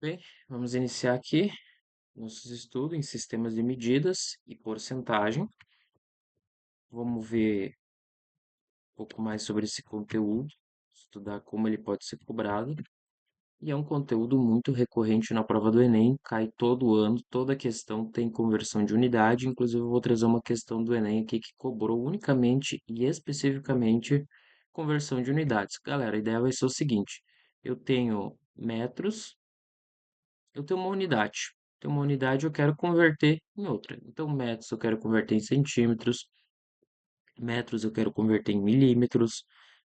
Bem, vamos iniciar aqui nossos estudos em sistemas de medidas e porcentagem. Vamos ver um pouco mais sobre esse conteúdo, estudar como ele pode ser cobrado. E é um conteúdo muito recorrente na prova do Enem, cai todo ano, toda questão tem conversão de unidade. Inclusive, eu vou trazer uma questão do Enem aqui que cobrou unicamente e especificamente conversão de unidades. Galera, a ideia vai ser o seguinte: eu tenho metros. Eu tenho uma unidade. Tenho uma unidade, eu quero converter em outra. Então, metros eu quero converter em centímetros, metros eu quero converter em milímetros,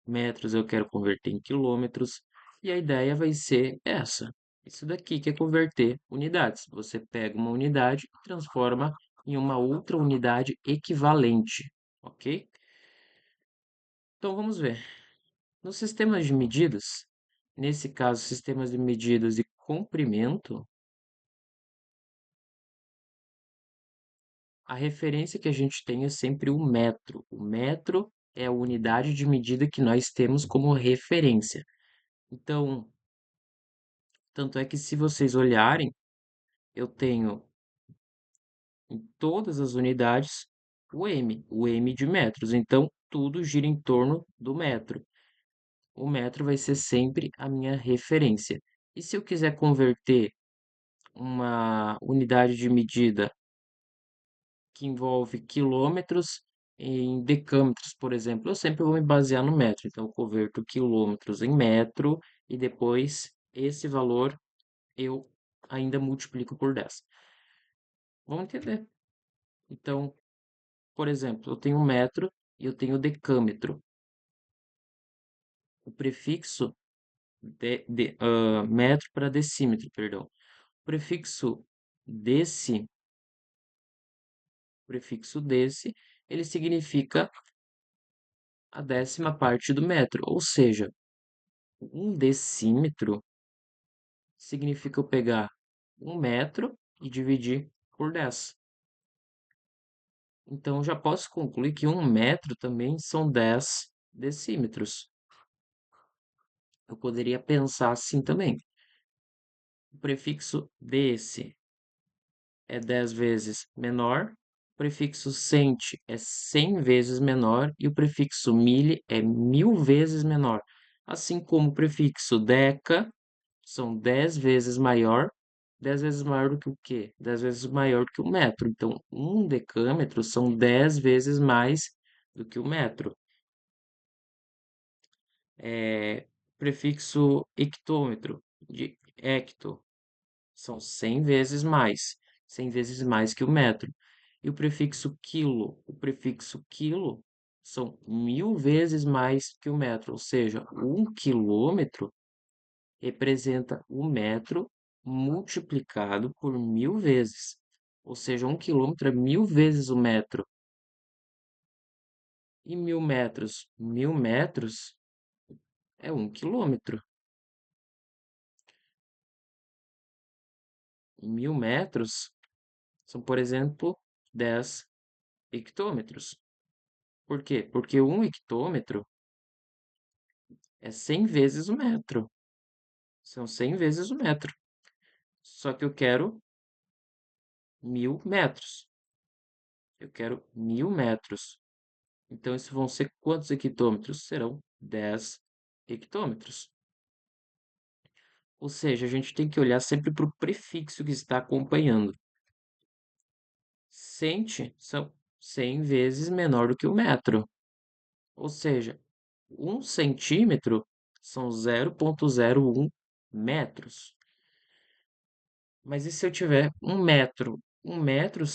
metros eu quero converter em quilômetros. E a ideia vai ser essa. Isso daqui que é converter unidades. Você pega uma unidade e transforma em uma outra unidade equivalente, ok? Então, vamos ver. Nos sistemas de medidas, nesse caso, sistemas de medidas de comprimento, a referência que a gente tem é sempre o metro. O metro é a unidade de medida que nós temos como referência. Então, tanto é que se vocês olharem, eu tenho em todas as unidades o M de metros. Então, tudo gira em torno do metro. O metro vai ser sempre a minha referência. E se eu quiser converter uma unidade de medida que envolve quilômetros em decâmetros, por exemplo, eu sempre vou me basear no metro. Então, eu converto quilômetros em metro e depois esse valor eu ainda multiplico por 10. Vamos entender? Então, por exemplo, eu tenho metro e eu tenho decâmetro. O prefixo metro para decímetro, perdão. O prefixo desse, ele significa a décima parte do metro, ou seja, um decímetro significa eu pegar um metro e dividir por 10. Então, já posso concluir que um metro também são 10 decímetros. Eu poderia pensar assim também. O prefixo desse é 10 vezes menor, o prefixo cent é 100 vezes menor e o prefixo mil é 1000 vezes menor. Assim como o prefixo deca são 10 vezes maior. 10 vezes maior do que o quê? 10 vezes maior do que o metro. Então, um decâmetro são 10 vezes mais do que o metro. Prefixo hectômetro, de hecto, são 100 vezes mais. 100 vezes mais que o metro. E o prefixo quilo são 1000 vezes mais que o metro. Ou seja, um quilômetro representa o metro multiplicado por 1000 vezes. Ou seja, um quilômetro é 1000 vezes o metro. E 1000 metros? 1000 metros é um quilômetro. 1000 metros são, por exemplo, 10 hectômetros. Por quê? Porque um hectômetro é 100 vezes o metro. São 100 vezes o metro. Só que eu quero 1000 metros. Eu quero 1000 metros. Então, isso vão ser quantos hectômetros? Serão 10 hectômetros. Ou seja, a gente tem que olhar sempre para o prefixo que está acompanhando. Cent são 100 vezes menor do que o metro. Ou seja, 1 centímetro são 0,01 metros. Mas e se eu tiver 1 metro? 1 metro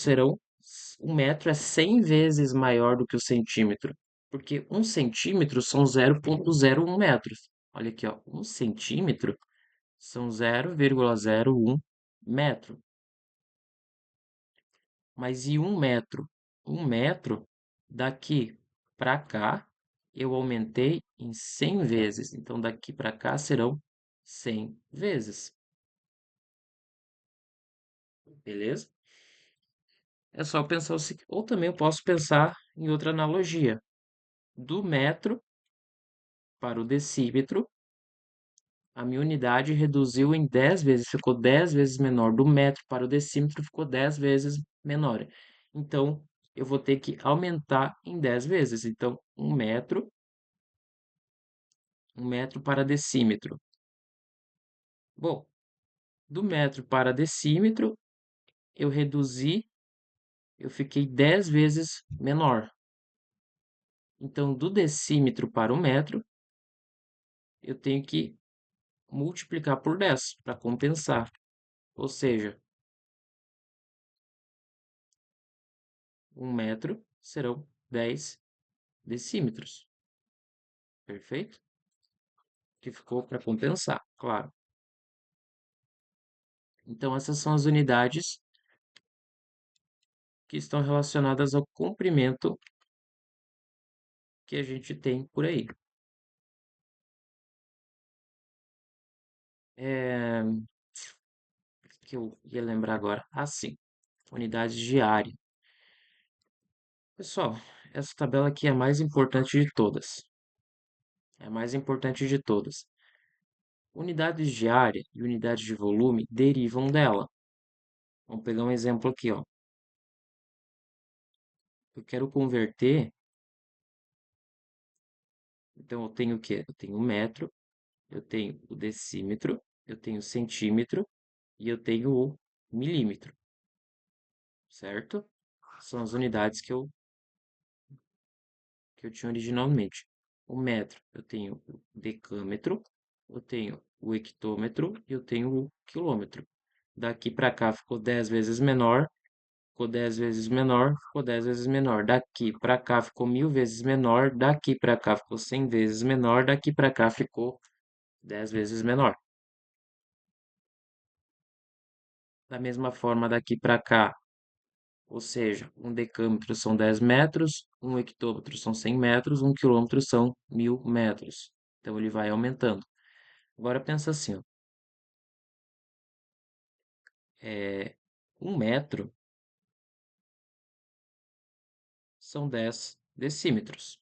é 100 vezes maior do que o centímetro, porque 1 centímetro são 0,01 metros. Olha aqui, ó, 1 centímetro são 0,01 metro. Mas e 1 metro? 1 metro, daqui para cá, eu aumentei em 100 vezes. Então, daqui para cá serão 100 vezes. Beleza? É só pensar o seguinte. Ou também eu posso pensar em outra analogia. Do metro para o decímetro, A minha unidade reduziu em 10 vezes, ficou 10 vezes menor. Do metro para o decímetro ficou 10 vezes menor. Então, eu vou ter que aumentar em 10 vezes. Então, um metro para decímetro. Bom, do metro para decímetro, eu reduzi, eu fiquei 10 vezes menor. Então, do decímetro para o metro, eu tenho que multiplicar por 10 para compensar. Ou seja, 1 metro serão 10 decímetros. Perfeito? Que ficou para compensar, claro. Então, essas são as unidades que estão relacionadas ao comprimento que a gente tem por aí. É, que eu ia lembrar agora. Assim, unidades de área. Pessoal, essa tabela aqui é a mais importante de todas. É a mais importante de todas. Unidades de área e unidades de volume derivam dela. Vamos pegar um exemplo aqui, ó. Eu quero converter, então eu tenho o quê? Eu tenho o metro, eu tenho o decímetro, eu tenho o centímetro e eu tenho o milímetro, certo? São as unidades que eu tinha originalmente. O metro, eu tenho o decâmetro, eu tenho o hectômetro e eu tenho o quilômetro. Daqui para cá ficou 10 vezes menor, ficou 10 vezes menor, ficou 10 vezes menor. Daqui para cá ficou 1000 vezes menor, daqui para cá ficou 100 vezes menor, daqui para cá ficou 10 vezes menor. Da mesma forma, daqui para cá, ou seja, um decâmetro são 10 metros, um hectômetro são 100 metros, um quilômetro são 1000 metros. Então, ele vai aumentando. Agora, pensa assim, ó, 1 metro são 10 decímetros.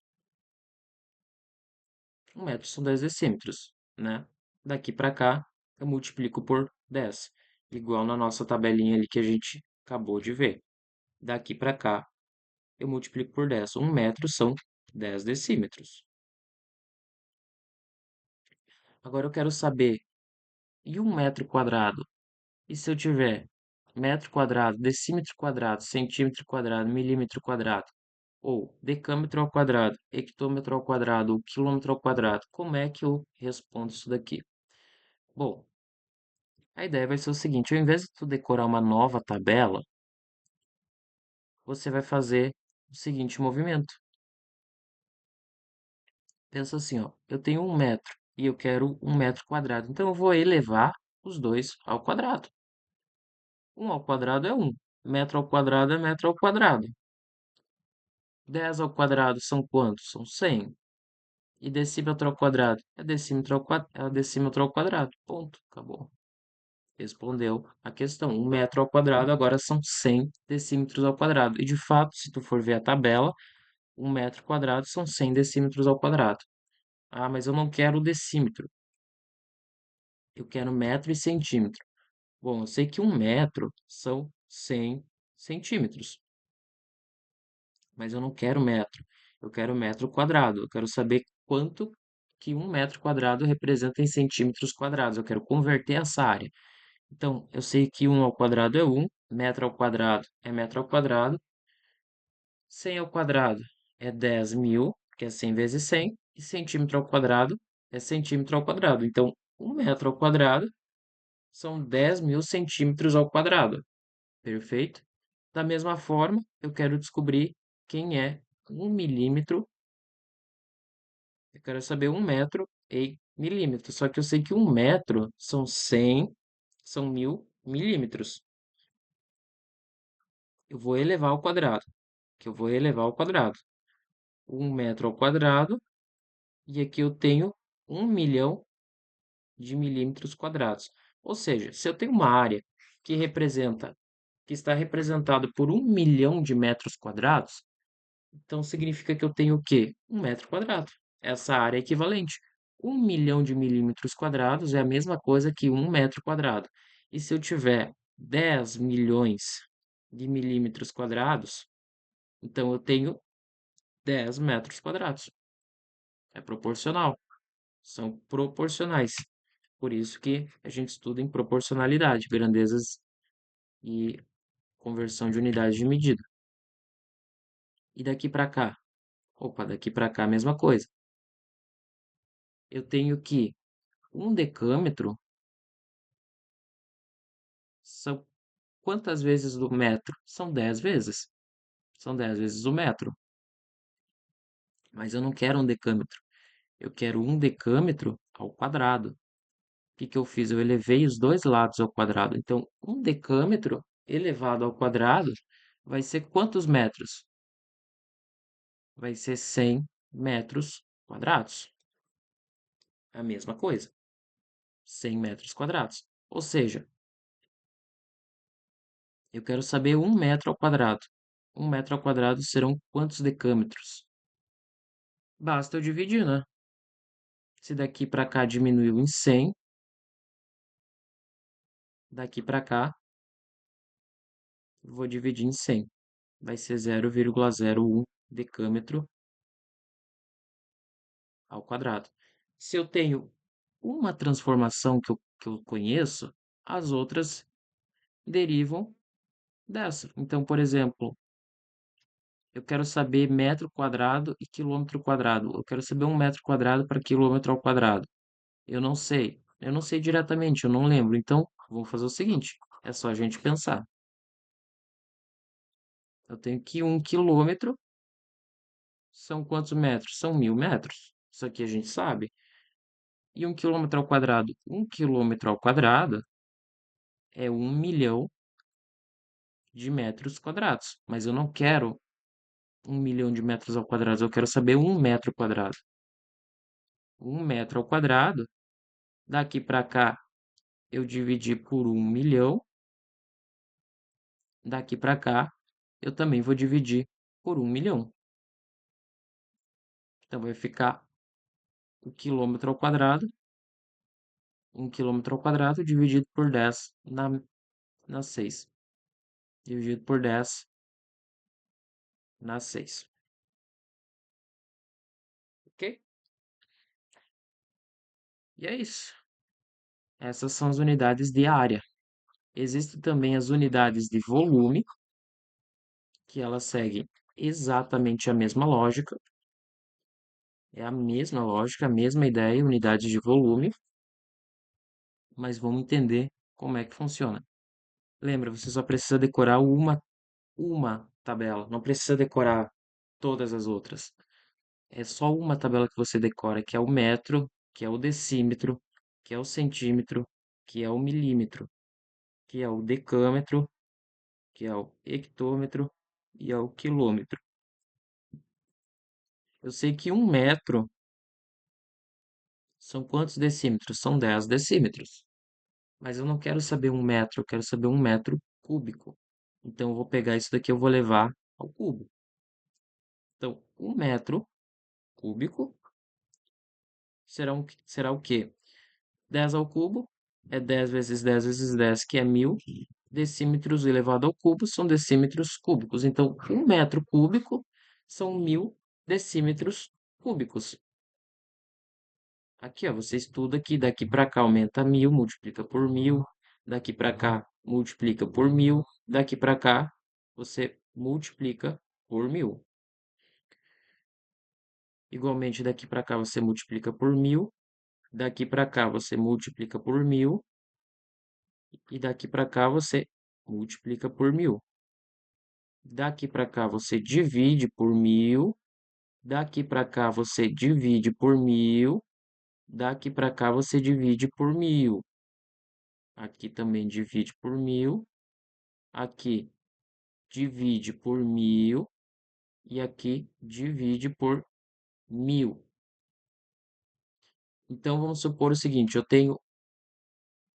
1 metro são 10 decímetros, né? Daqui para cá, eu multiplico por 10, igual na nossa tabelinha ali que a gente acabou de ver. Daqui para cá, eu multiplico por 10. 1 metro são 10 decímetros. Agora eu quero saber, e 1 metro quadrado? E se eu tiver metro quadrado, decímetro quadrado, centímetro quadrado, milímetro quadrado, ou decâmetro ao quadrado, hectômetro ao quadrado, ou quilômetro ao quadrado, como é que eu respondo isso daqui? Bom, a ideia vai ser o seguinte, ao invés de tu decorar uma nova tabela, você vai fazer o seguinte movimento. Pensa assim, ó, eu tenho 1 metro e eu quero 1 metro quadrado, então eu vou elevar os dois ao quadrado. 1 ao quadrado é 1, metro ao quadrado é metro ao quadrado. 10 ao quadrado são quantos? São 100. E decímetro ao quadrado é decímetro ao quadrado. Ponto. Acabou. Respondeu a questão. 1 metro ao quadrado agora são 100 decímetros ao quadrado. E de fato, se tu for ver a tabela, 1 metro quadrado são 100 decímetros ao quadrado. Ah, mas eu não quero o decímetro. Eu quero metro e centímetro. Bom, eu sei que 1 metro são 100 centímetros. Mas eu não quero metro. Eu quero metro quadrado. Eu quero saber quanto que 1 metro quadrado representa em centímetros quadrados. Eu quero converter essa área. Então, eu sei que 1 ao quadrado é 1, metro ao quadrado é metro ao quadrado, 100 ao quadrado é 10.000, que é 100 vezes 100, e centímetro ao quadrado é centímetro ao quadrado. Então, 1 metro ao quadrado são 10.000 centímetros ao quadrado. Perfeito? Da mesma forma, eu quero descobrir quem é 1 milímetro. Eu quero saber 1 metro em milímetros. Só que eu sei que 1 metro são 100, são 1000 milímetros. Eu vou elevar ao quadrado, que eu vou elevar ao quadrado. 1 metro ao quadrado, e aqui eu tenho 1 milhão de milímetros quadrados. Ou seja, se eu tenho uma área que está representada por 1 milhão de metros quadrados, então significa que eu tenho o quê? 1 metro quadrado. Essa área é equivalente. 1 milhão de milímetros quadrados é a mesma coisa que 1 metro quadrado. E se eu tiver 10 milhões de milímetros quadrados, então eu tenho 10 metros quadrados. É proporcional. São proporcionais. Por isso que a gente estuda em proporcionalidade, grandezas e conversão de unidades de medida. E daqui para cá? Opa, daqui para cá a mesma coisa. Eu tenho que 1 decâmetro são quantas vezes do metro? São 10 vezes. São 10 vezes o metro. Mas eu não quero 1 decâmetro. Eu quero 1 decâmetro ao quadrado. O que que eu fiz? Eu elevei os dois lados ao quadrado. Então, 1 decâmetro elevado ao quadrado vai ser quantos metros? Vai ser 100 metros quadrados. A mesma coisa. 100 metros quadrados. Ou seja, eu quero saber 1 metro ao quadrado. 1 metro ao quadrado serão quantos decâmetros? Basta eu dividir, né? Se daqui para cá diminuiu em 100, daqui para cá vou dividir em 100. Vai ser 0,01 decâmetro ao quadrado. Se eu tenho uma transformação que eu conheço, as outras derivam dessa. Então, por exemplo, eu quero saber metro quadrado e quilômetro quadrado. Eu quero saber 1 metro quadrado para quilômetro ao quadrado. Eu não sei. Eu não sei diretamente, eu não lembro. Então, vamos fazer o seguinte: é só a gente pensar. Eu tenho que 1 quilômetro são quantos metros? São 1000 metros. Isso aqui a gente sabe. E 1 quilômetro ao quadrado? 1 quilômetro ao quadrado é 1 milhão de metros quadrados. Mas eu não quero 1 milhão de metros ao quadrado, eu quero saber 1 metro quadrado. 1 metro ao quadrado, daqui para cá eu dividi por 1 milhão, daqui para cá eu também vou dividir por 1 milhão. Então vai ficar o quilômetro ao quadrado, 1 quilômetro ao quadrado dividido por 10 na 6. Dividido por 10 na 6. Ok? E é isso. Essas são as unidades de área. Existem também as unidades de volume, que elas seguem exatamente a mesma lógica. É a mesma lógica, a mesma ideia, unidades de volume, mas vamos entender como é que funciona. Lembra, você só precisa decorar uma tabela, não precisa decorar todas as outras. É só uma tabela que você decora, que é o metro, que é o decímetro, que é o centímetro, que é o milímetro, que é o decâmetro, que é o hectômetro e é o quilômetro. Eu sei que 1 metro são quantos decímetros? São 10 decímetros. Mas eu não quero saber 1 metro, eu quero saber 1 metro cúbico. Então, eu vou pegar isso daqui, eu vou levar ao cubo. Então, 1 metro cúbico será o quê? 10 ao cubo é 10 vezes 10 vezes 10, que é 1000. Decímetros elevado ao cubo são decímetros cúbicos. Então, 1 metro cúbico são 1000 decímetros cúbicos. Aqui, ó, você estuda que daqui para cá aumenta 1000, multiplica por 1000. Daqui para cá, multiplica por 1000. Daqui para cá, você multiplica por 1000. Igualmente, daqui para cá, você multiplica por 1000. Daqui para cá, você multiplica por 1000. E daqui para cá, você multiplica por 1000. Daqui para cá, você divide por 1000. Daqui para cá, você divide por 1000. Daqui para cá, você divide por 1000. Aqui também divide por 1000. Aqui divide por 1000. E aqui divide por 1000. Então, vamos supor o seguinte, eu tenho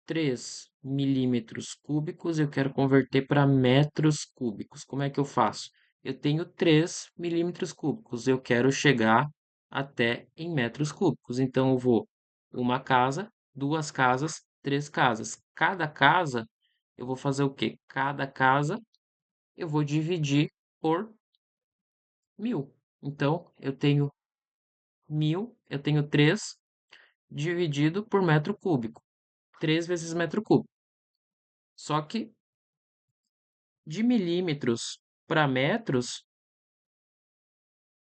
3 milímetros cúbicos, eu quero converter para metros cúbicos. Como é que eu faço? Eu tenho 3 milímetros cúbicos, eu quero chegar até em metros cúbicos. Então, eu vou uma casa, duas casas, três casas. Cada casa, eu vou fazer o quê? Cada casa eu vou dividir por 1.000. Então, eu tenho 1.000, eu tenho 3 dividido por metro cúbico. 3 vezes metro cúbico. Só que de milímetros para metros,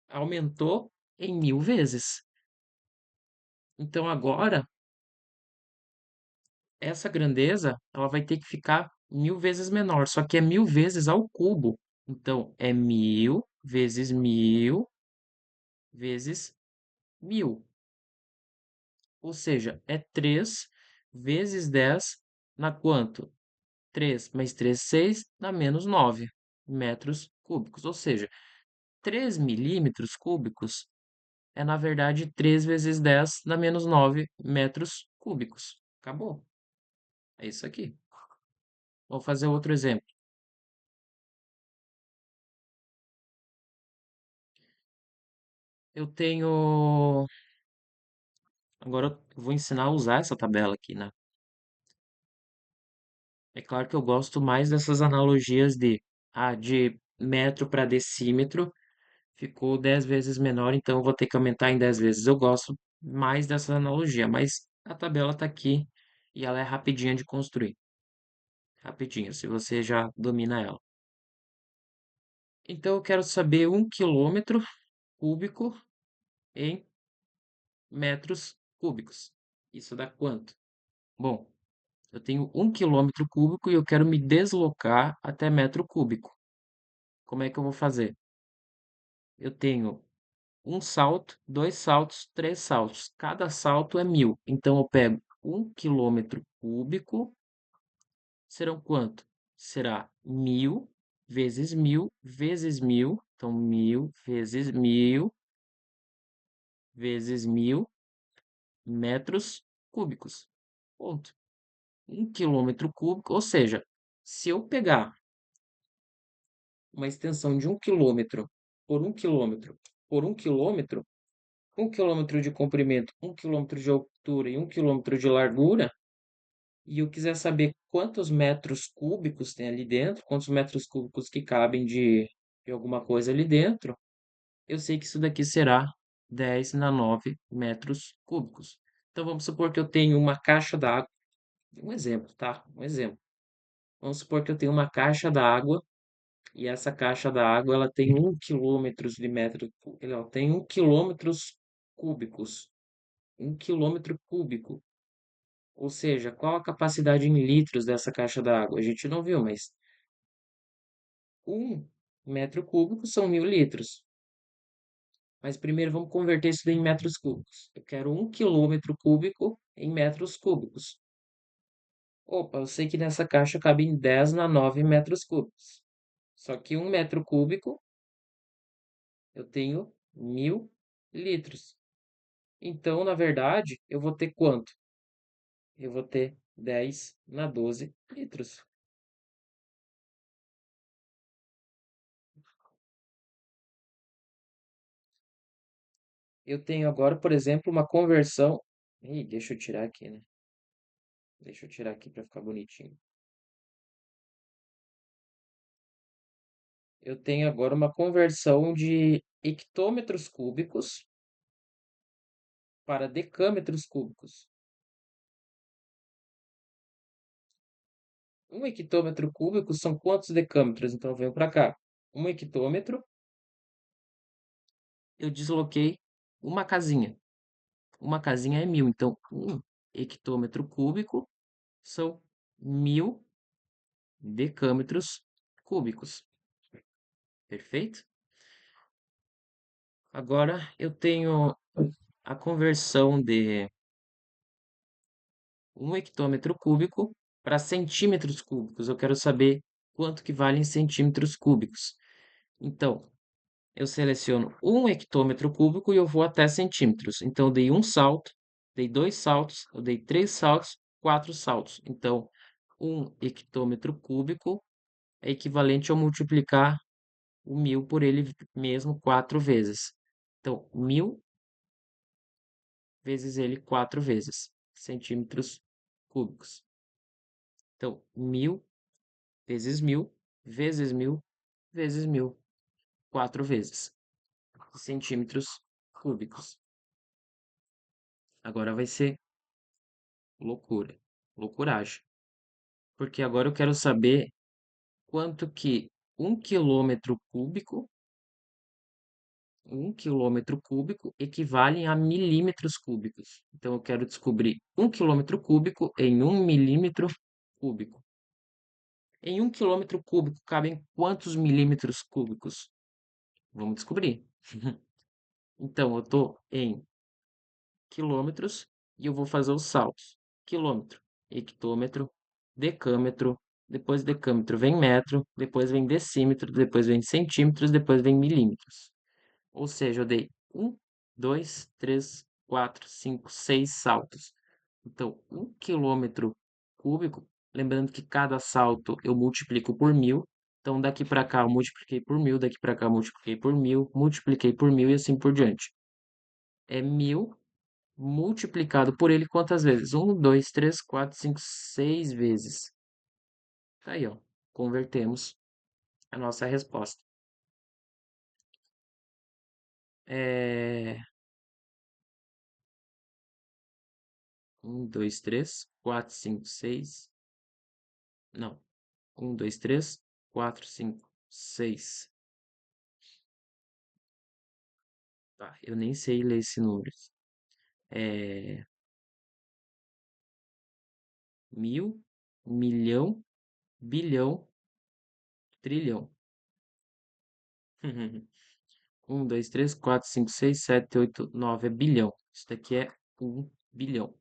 aumentou em 1.000 vezes. Então, agora, essa grandeza, ela vai ter que ficar 1.000 vezes menor. Só que é 1.000 vezes ao cubo. Então, é 1.000 vezes 1.000 vezes 1.000. Ou seja, é 3 vezes 10 na quanto? 3 mais 3, 6, dá menos 9 metros cúbicos. Ou seja, 3 milímetros cúbicos é, na verdade, 3 vezes 10 dá menos 9 metros cúbicos. Acabou. É isso aqui. Vou fazer outro exemplo. Eu tenho. Agora eu vou ensinar a usar essa tabela aqui, né? É claro que eu gosto mais dessas analogias de metro para decímetro ficou 10 vezes menor, então eu vou ter que aumentar em 10 vezes. Eu gosto mais dessa analogia, mas a tabela está aqui e ela é rapidinha de construir. Rapidinho, se você já domina ela. Então eu quero saber 1 quilômetro cúbico em metros cúbicos. Isso dá quanto? Bom, eu tenho 1 quilômetro cúbico e eu quero me deslocar até metro cúbico. Como é que eu vou fazer? Eu tenho um salto, dois saltos, três saltos. Cada salto é 1.000. Então eu pego 1 quilômetro cúbico, serão quanto? Será 1.000 vezes 1.000 vezes 1.000. Então 1.000 vezes 1.000 vezes 1.000 metros cúbicos. Ponto. 1 quilômetro cúbico, ou seja, se eu pegar uma extensão de 1 quilômetro por 1 quilômetro por 1 quilômetro, 1 quilômetro de comprimento, 1 quilômetro de altura e 1 quilômetro de largura, e eu quiser saber quantos metros cúbicos tem ali dentro, quantos metros cúbicos que cabem de alguma coisa ali dentro, eu sei que isso daqui será 10 na 9 metros cúbicos. Então vamos supor que eu tenho uma caixa d'água, um exemplo, tá? Um exemplo. Vamos supor que eu tenho uma caixa d'água e essa caixa d'água ela tem 1 quilômetro de metro, ela tem 1 quilômetros cúbicos, 1 quilômetro cúbico. Ou seja, qual a capacidade em litros dessa caixa d'água? A gente não viu, mas 1 metro cúbico são 1.000 litros. Mas primeiro vamos converter isso daí em metros cúbicos. Eu quero 1 quilômetro cúbico em metros cúbicos. Opa, eu sei que nessa caixa cabem 10 na 9 metros cúbicos. Só que 1 metro cúbico eu tenho 1.000 litros. Então, na verdade, eu vou ter quanto? Eu vou ter 10 na 12 litros. Eu tenho agora, por exemplo, uma conversão. Ih, deixa eu tirar aqui, né? Deixa eu tirar aqui para ficar bonitinho. Eu tenho agora uma conversão de hectômetros cúbicos para decâmetros cúbicos. 1 hectômetro cúbico são quantos decâmetros? Então, venho para cá. 1 hectômetro, eu desloquei uma casinha. Uma casinha é 1.000. Então, 1 hectômetro cúbico são 1.000 decâmetros cúbicos. Perfeito? Agora eu tenho a conversão de 1 hectômetro cúbico para centímetros cúbicos. Eu quero saber quanto que vale em centímetros cúbicos. Então, eu seleciono 1 hectômetro cúbico e eu vou até centímetros. Então, eu dei um salto, dei dois saltos, eu dei três saltos, quatro saltos. Então, 1 hectômetro cúbico é equivalente a eu multiplicar o 1.000 por ele mesmo 4 vezes. Então, 1.000 vezes ele 4 vezes, centímetros cúbicos. Então, 1.000 vezes 1.000 vezes 1.000 vezes 1.000, 4 vezes, centímetros cúbicos. Agora vai ser loucura, loucuragem. Porque agora eu quero saber quanto que 1 quilômetro cúbico equivale a milímetros cúbicos. Então, eu quero descobrir 1 quilômetro cúbico em 1 milímetro cúbico. Em 1 quilômetro cúbico cabem quantos milímetros cúbicos? Vamos descobrir. Então, eu estou em quilômetros e eu vou fazer os saltos. Quilômetro, hectômetro, decâmetro, depois decâmetro vem metro, depois vem decímetro, depois vem centímetros, depois vem milímetros. Ou seja, eu dei 1, 2, 3, 4, 5, 6 saltos. Então, 1 quilômetro cúbico, lembrando que cada salto eu multiplico por 1.000. Então, daqui para cá eu multipliquei por 1.000, daqui para cá eu multipliquei por 1.000, multipliquei por 1.000 e assim por diante. É 1.000 multiplicado por ele quantas vezes? 1, 2, 3, 4, 5, 6 vezes. Tá aí, ó. Convertemos a nossa resposta. É... 1, 2, 3, 4, 5, 6. Não. 1, 2, 3, 4, 5, 6. Tá, eu nem sei ler esse número. É 1.000, milhão, bilhão, trilhão. 1, 2, 3, 4, 5, 6, 7, 8, 9 é bilhão. Isso daqui é 1 bilhão.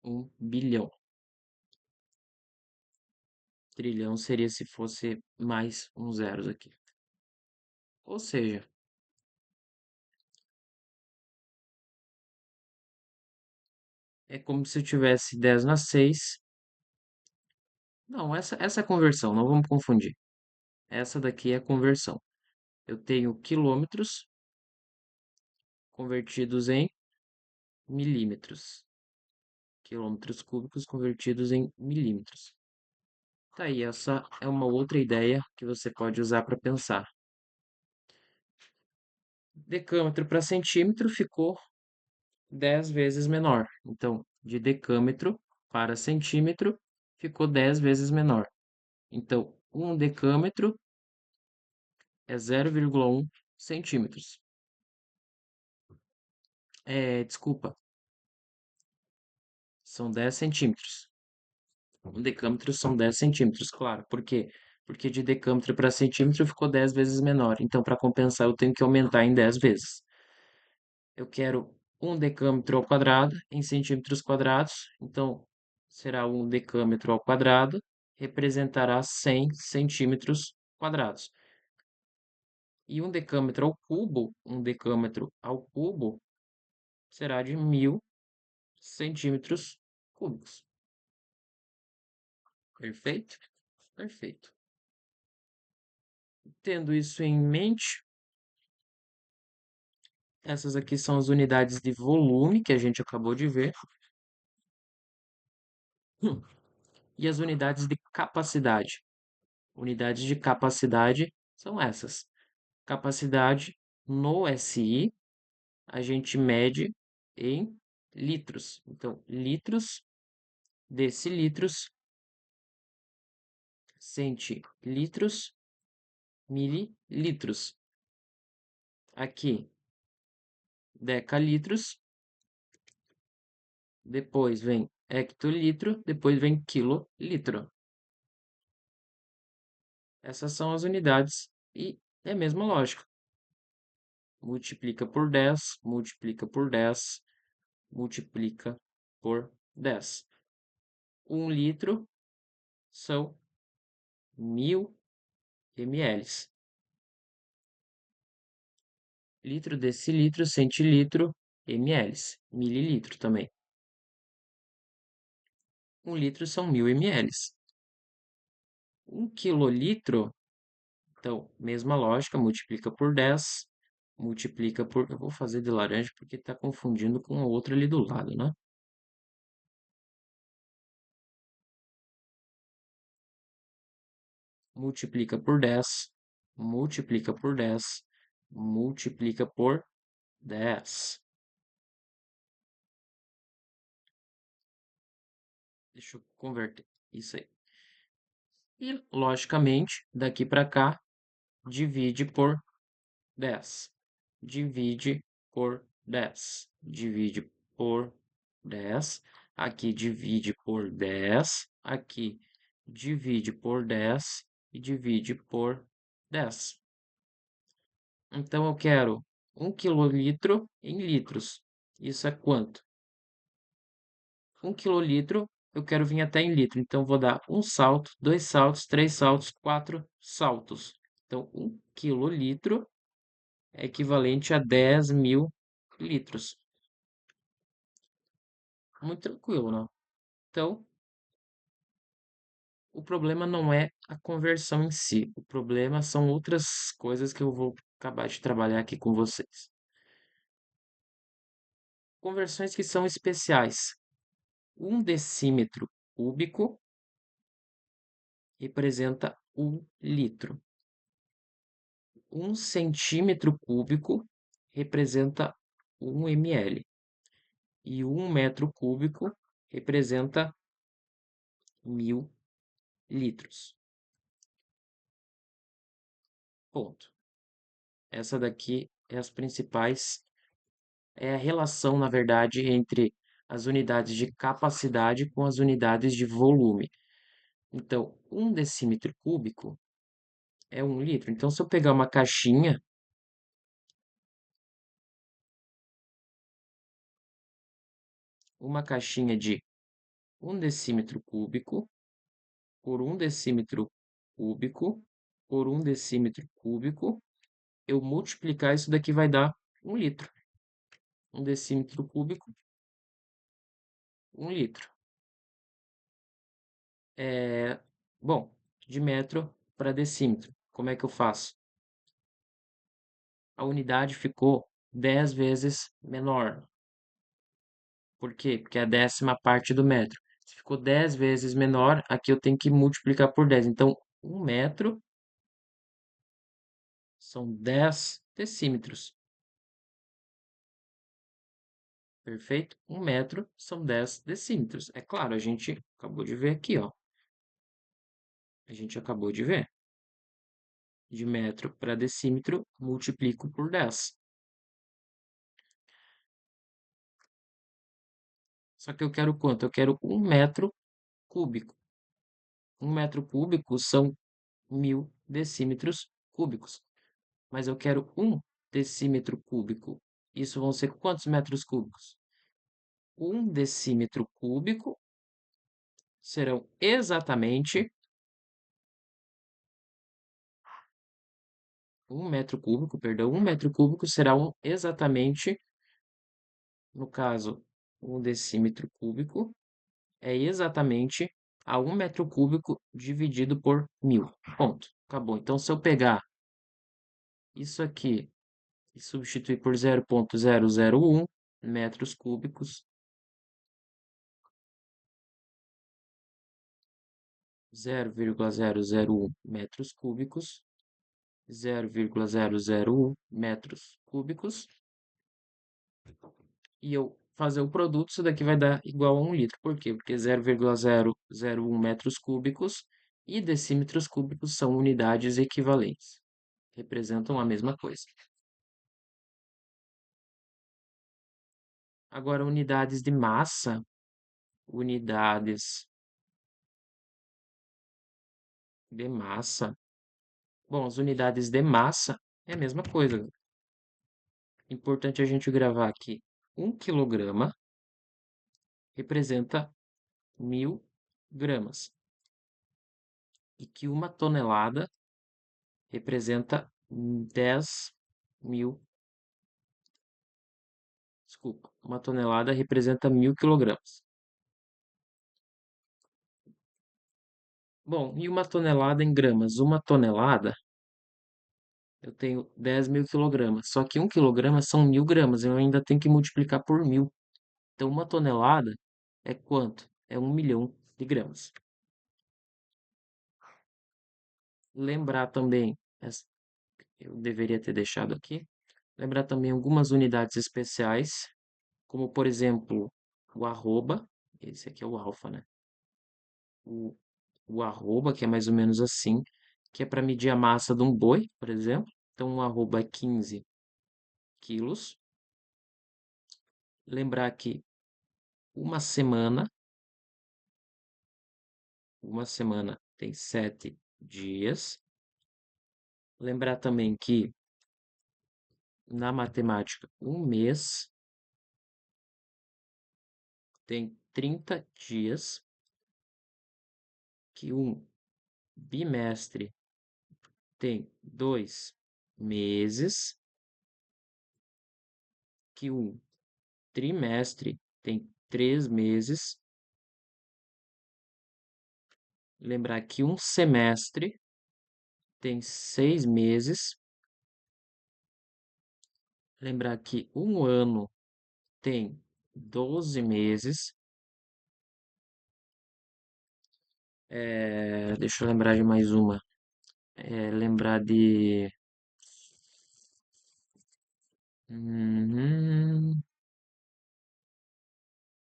1 bilhão. Trilhão seria se fosse mais uns zeros aqui. Ou seja, é como se eu tivesse 10 na 6. Não, essa é a conversão, não vamos confundir. Essa daqui é a conversão. Eu tenho quilômetros convertidos em milímetros. Quilômetros cúbicos convertidos em milímetros. Tá aí, essa é uma outra ideia que você pode usar para pensar. Decâmetro para centímetro ficou 10 vezes menor. Então, de decâmetro para centímetro ficou 10 vezes menor. Então, 1 decâmetro é 0,1 centímetros. Desculpa, são 10 centímetros. 1 decâmetro são 10 centímetros, claro. Por quê? Porque de decâmetro para centímetro ficou 10 vezes menor. Então, para compensar, eu tenho que aumentar em 10 vezes. Eu quero 1 decâmetro ao quadrado em centímetros quadrados. Então, será 1 decâmetro ao quadrado, representará 100 centímetros quadrados. E 1 decâmetro ao cubo será de 1.000 centímetros cúbicos. Perfeito? Perfeito. Tendo isso em mente, essas aqui são as unidades de volume que a gente acabou de ver. E as unidades de capacidade. Unidades de capacidade são essas. Capacidade no SI, a gente mede em litros. Então, litros, decilitros, centilitros, mililitros. Aqui, decalitros, depois vem hectolitro, depois vem quilolitro. Essas são as unidades e é a mesma lógica. Multiplica por 10, multiplica por 10, multiplica por 10. 1 litro são 1.000 ml. Litro, decilitro, centilitro, ml. Mililitro também. 1 litro são 1.000 ml. 1 quilolitro, então, mesma lógica, multiplica por 10, multiplica por... Eu vou fazer de laranja porque está confundindo com a outra ali do lado, né? Multiplica por 10, multiplica por 10, multiplica por 10. Deixa eu converter isso aí. E, logicamente, daqui para cá, divide por 10. Divide por 10. Divide por 10. Aqui divide por 10. Aqui divide por 10 e divide por 10. Então, eu quero 1 quilolitro em litros. Isso é quanto? 1 quilolitro, eu quero vir até em litro. Então, vou dar um salto, dois saltos, três saltos, quatro saltos. Então, 1 quilolitro é equivalente a 10.000 litros. Muito tranquilo, não? Então, o problema não é a conversão em si. O problema são outras coisas que eu vou acabar de trabalhar aqui com vocês. Conversões que são especiais. 1 decímetro cúbico representa 1 litro. 1 centímetro cúbico representa 1 ml. E 1 metro cúbico representa 1.000 litros. Ponto. Essa daqui é as principais, é a relação, na verdade, entre as unidades de capacidade com as unidades de volume. Então, 1 decímetro cúbico é 1 litro. Então, se eu pegar uma caixinha de 1 decímetro cúbico por 1 decímetro cúbico por 1 decímetro cúbico, eu multiplicar isso daqui vai dar 1 litro. 1 decímetro cúbico, 1 litro. Bom, de metro para decímetro, como é que eu faço? A unidade ficou 10 vezes menor. Por quê? Porque é a 10ª parte do metro. Se ficou 10 vezes menor, aqui eu tenho que multiplicar por 10. Então, 1 metro são 10 decímetros. Perfeito? 1 metro são 10 decímetros. É claro, a gente acabou de ver aqui, ó. A gente acabou de ver. De metro para decímetro, multiplico por 10. Só que eu quero quanto? Eu quero 1 metro cúbico. 1 metro cúbico são 1.000 decímetros cúbicos. Mas eu quero 1 decímetro cúbico. Isso vão ser quantos metros cúbicos? 1 decímetro cúbico serão exatamente 1 metro cúbico, perdão, 1 metro cúbico será exatamente, no caso, 1 decímetro cúbico é exatamente a 1 metro cúbico dividido por 1.000. Ponto. Acabou. Então, se eu pegar isso aqui e substituir por 0,001 metros cúbicos, 0,001 metros cúbicos, 0,001 metros cúbicos, e eu fazer o produto, isso daqui vai dar igual a 1 litro. Por quê? Porque 0,001 metros cúbicos e decímetros cúbicos são unidades equivalentes. Representam a mesma coisa. Agora, unidades de massa, unidades de massa. Bom, as unidades de massa é a mesma coisa. Importante a gente gravar aqui. 1 quilograma representa 1.000 gramas. E que 1 tonelada representa 10.000. Desculpa, 1 tonelada representa 1.000 quilogramas. Bom, e 1 tonelada em gramas? 1 tonelada eu tenho 10.000 quilogramas. Só que 1 quilograma são 1.000 gramas. Eu ainda tenho que multiplicar por 1.000. Então, uma tonelada é quanto? É 1 milhão de gramas. Lembrar também, eu deveria ter deixado aqui, lembrar também algumas unidades especiais, como por exemplo, o arroba, esse aqui é o alfa, né? O, o arroba, que é mais ou menos assim, que é para medir a massa de um boi, por exemplo. Então, um arroba é 15 quilos. Lembrar que uma semana, uma semana tem 7 dias. Lembrar também que na matemática, um mês tem 30 dias, que um bimestre tem 2 meses, que um trimestre tem 3 meses. Lembrar que um semestre tem 6 meses. Lembrar que um ano tem 12 meses. Deixa eu lembrar de mais uma. Lembrar de. Uhum.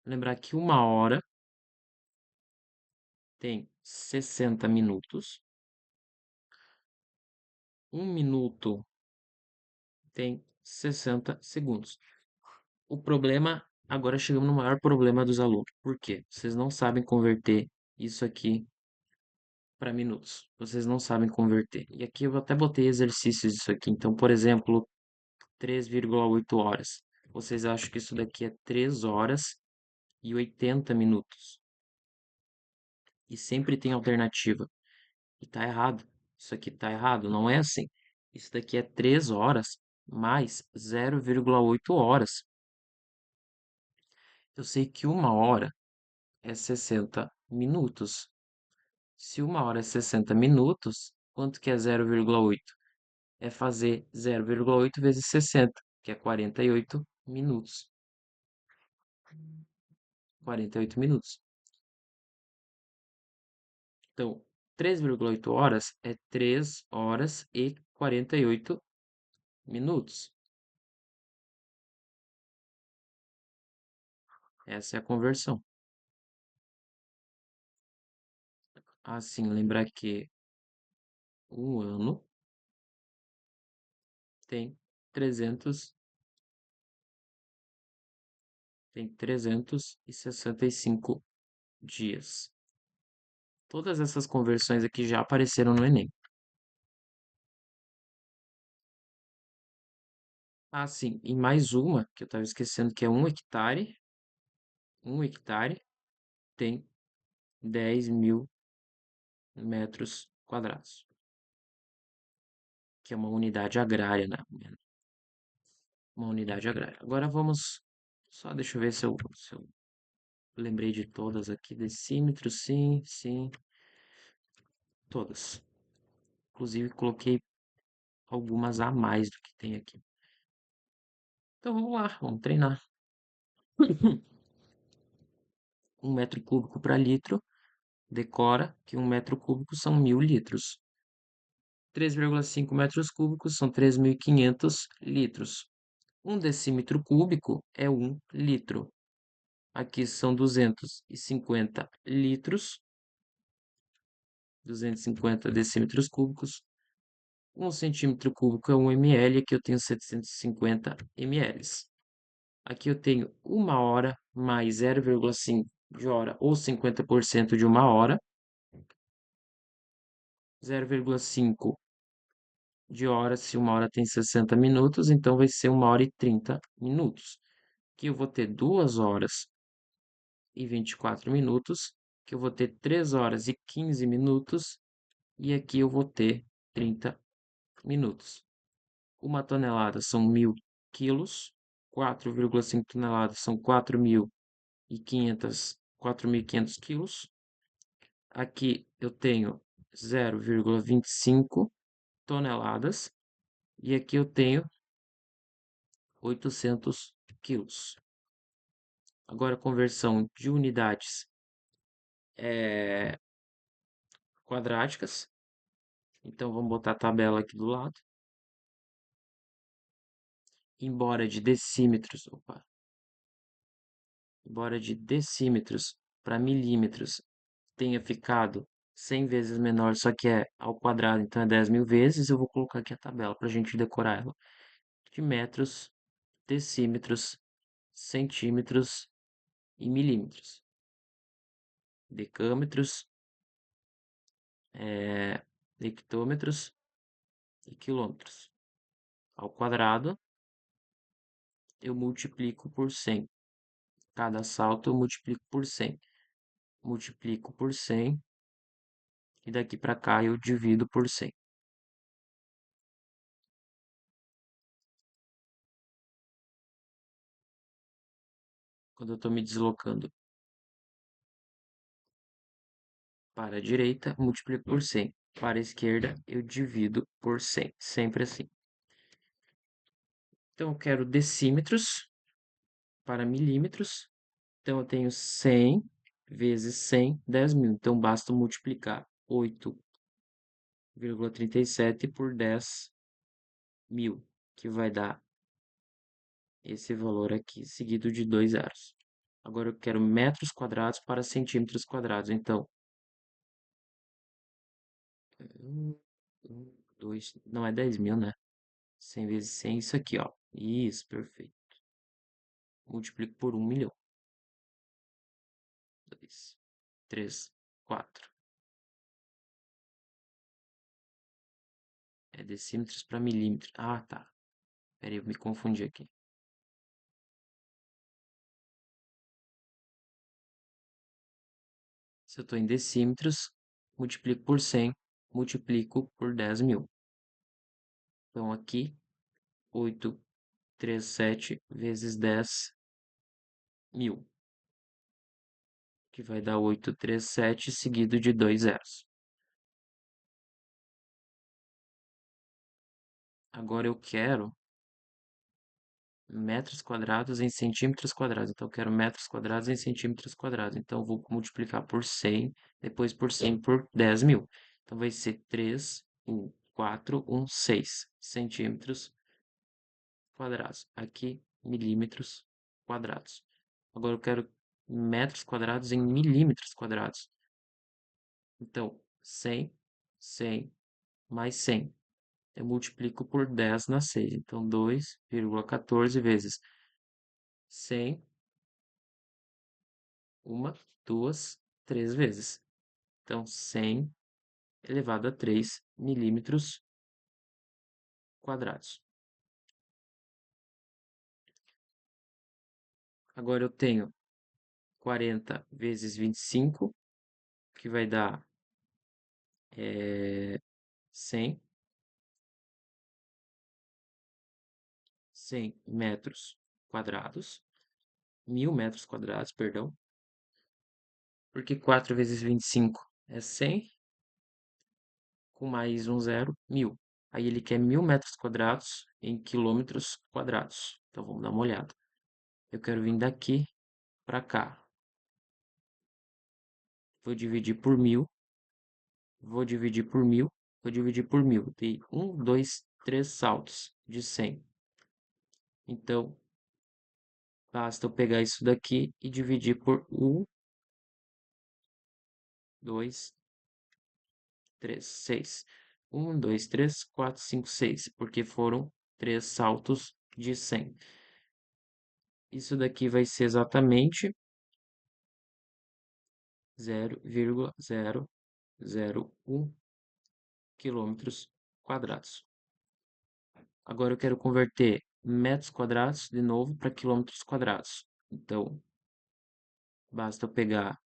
Lembrar que uma hora tem 60 minutos. Um minuto tem 60 segundos. O problema, agora chegamos no maior problema dos alunos. Por quê? Vocês não sabem converter isso aqui para minutos. Vocês não sabem converter. E aqui eu até botei exercícios disso aqui. Então, por exemplo, 3,8 horas. Vocês acham que isso daqui é 3 horas e 80 minutos. E sempre tem alternativa. E tá errado. Isso aqui tá errado. Não é assim. Isso daqui é 3 horas mais 0,8 horas. Eu sei que uma hora é 60 minutos. Se uma hora é 60 minutos, quanto que é 0,8? É fazer 0,8 vezes 60, que é 48 minutos. 48 minutos. Então, 3,8 horas é 3 horas e 48 minutos. Essa é a conversão. Assim, lembrar que um ano tem 300, tem 365 dias. Todas essas conversões aqui já apareceram no Enem. Ah, sim, e mais uma que eu estava esquecendo, que é 1 hectare. 1 hectare tem 10.000 metros quadrados, que é uma unidade agrária, né? Uma unidade agrária. Agora vamos, só deixa eu ver se eu lembrei de todas aqui. Decímetro, sim, sim, todas. Inclusive coloquei algumas a mais do que tem aqui. Então vamos lá, vamos treinar. 1 metro cúbico para litro, decora que 1 metro cúbico são 1.000 litros. 3,5 metros cúbicos são 3.500 litros. 1 decímetro cúbico é 1 litro. Aqui são 250 litros, 250 decímetros cúbicos. 1 centímetro cúbico é 1 ml, aqui eu tenho 750 ml. Aqui eu tenho uma hora mais 0,5 de hora, ou 50% de uma hora. 0,5 de hora, se uma hora tem 60 minutos, então vai ser 1 hora e 30 minutos. Aqui eu vou ter 2 horas e 24 minutos, que eu vou ter 3 horas e 15 minutos, e aqui eu vou ter 30 minutos. Uma tonelada são 1.000 quilos, 4,5 toneladas são 4.500 quilos. Aqui eu tenho 0,25 toneladas, E aqui eu tenho 800 quilos. Agora, a conversão de unidades quadráticas. Então, vamos botar a tabela aqui do lado. Embora de decímetros para milímetros tenha ficado 100 vezes menor, só que é ao quadrado, então é 10.000 vezes, eu vou colocar aqui a tabela para a gente decorar ela. De metros, decímetros, centímetros e milímetros. Decâmetros, hectômetros e quilômetros. Ao quadrado, eu multiplico por 100. Cada salto eu multiplico por 100. Multiplico por 100 e daqui para cá eu divido por 100. Quando eu estou me deslocando para a direita, multiplico por 100. Para a esquerda, eu divido por 100. Sempre assim. Então, eu quero decímetros para milímetros. Então, eu tenho 100 vezes 100, 10.000. Então, basta multiplicar 8,37 por 10.000, que vai dar esse valor aqui, seguido de 2 zeros. Agora, eu quero metros quadrados para centímetros quadrados. Então, 2, não é 10.000, né? 100 vezes 100, isso aqui, ó. Isso, perfeito. Multiplico por 1.000.000. 2, 3, 4. É decímetros para milímetros. Ah, tá. Pera aí, eu me confundi aqui. Se eu estou em decímetros, multiplico por 100, multiplico por 10.000. Então, aqui, 837 vezes 10.000, que vai dar 837 seguido de 2 zeros. Agora eu quero metros quadrados em centímetros quadrados. Então, eu quero metros quadrados em centímetros quadrados. Então, eu vou multiplicar por 100, depois por 100 por 10.000. Então, vai ser 3, 1, 4, 1, 6 centímetros quadrados. Aqui, milímetros quadrados. Agora, eu quero metros quadrados em milímetros quadrados. Então, 100, 100 mais 100. Eu multiplico por 10 na 6. Então, 2,14 vezes 100, uma, duas, três vezes. Então, 100 elevado a 3 milímetros quadrados. Agora eu tenho 40 vezes 25, que vai dar 100. 100 metros quadrados. 1.000 metros quadrados, perdão. Porque 4 vezes 25 é 100. Com mais um zero, 1.000. Aí ele quer 1.000 metros quadrados em quilômetros quadrados. Então vamos dar uma olhada. Eu quero vir daqui para cá. Vou dividir por 1.000. Vou dividir por 1.000. Vou dividir por 1.000. Tem 1, 2, 3 saltos de 100. Então, basta eu pegar isso daqui e dividir por 1, 2, 3, 6. 1, 2, 3, 4, 5, 6. Porque foram 3 saltos de 100. Isso daqui vai ser exatamente 0,001 quilômetros quadrados. Agora eu quero converter metros quadrados de novo para quilômetros quadrados. Então, basta eu pegar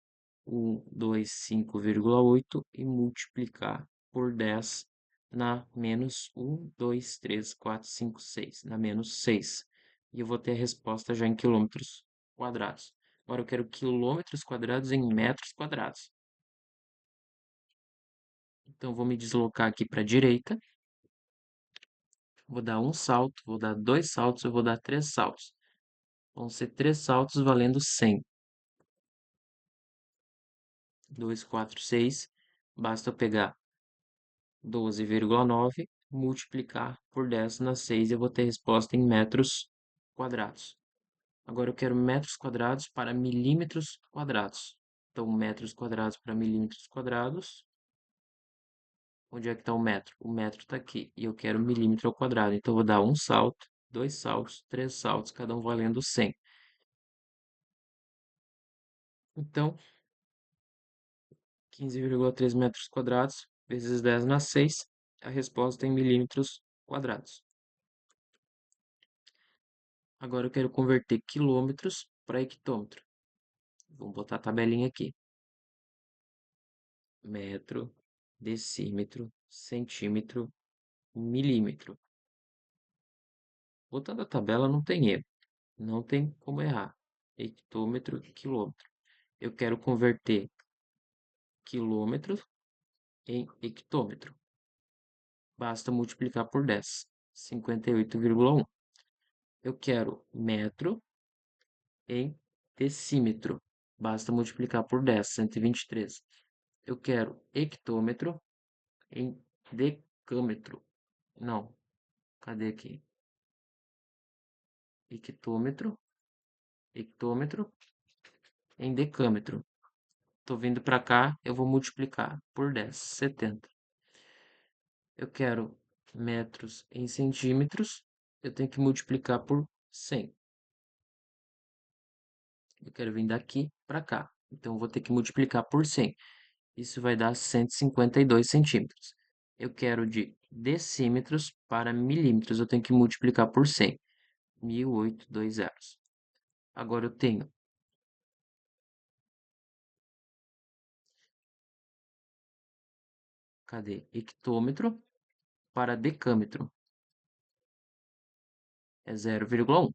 125,8 e multiplicar por 10 na menos 1, 2, 3, 4, 5, 6, na menos 6. E eu vou ter a resposta já em quilômetros quadrados. Agora eu quero quilômetros quadrados em metros quadrados. Então, vou me deslocar aqui para a direita. Vou dar um salto, vou dar dois saltos, eu vou dar três saltos. Vão ser três saltos valendo 100. 2, 4, 6. Basta eu pegar 12,9, multiplicar por 10 na 6 e eu vou ter resposta em metros quadrados. Agora eu quero metros quadrados para milímetros quadrados. Então, metros quadrados para milímetros quadrados. Onde é que está o metro? O metro está aqui. E eu quero milímetro ao quadrado. Então, eu vou dar um salto, dois saltos, três saltos, cada um valendo 100. Então, 15,3 metros quadrados vezes 10 na 6. A resposta é em milímetros quadrados. Agora eu quero converter quilômetros para hectômetro. Vamos botar a tabelinha aqui. Metro, decímetro, centímetro, milímetro. Botando a tabela não tem erro. Não tem como errar. Hectômetro, quilômetro. Eu quero converter quilômetros em hectômetro. Basta multiplicar por 10. 58,1. Eu quero metro em decímetro. Basta multiplicar por 10, 123. Eu quero hectômetro em decâmetro. Não, cadê aqui? Hectômetro, hectômetro em decâmetro. Tô vindo para cá, eu vou multiplicar por 10, 70. Eu quero metros em centímetros, eu tenho que multiplicar por 100. Eu quero vir daqui para cá, então eu vou ter que multiplicar por 100. Isso vai dar 152 centímetros. Eu quero de decímetros para milímetros, eu tenho que multiplicar por 100. 1820. Agora eu tenho cadê? Hectômetro para decâmetro. É 0,1.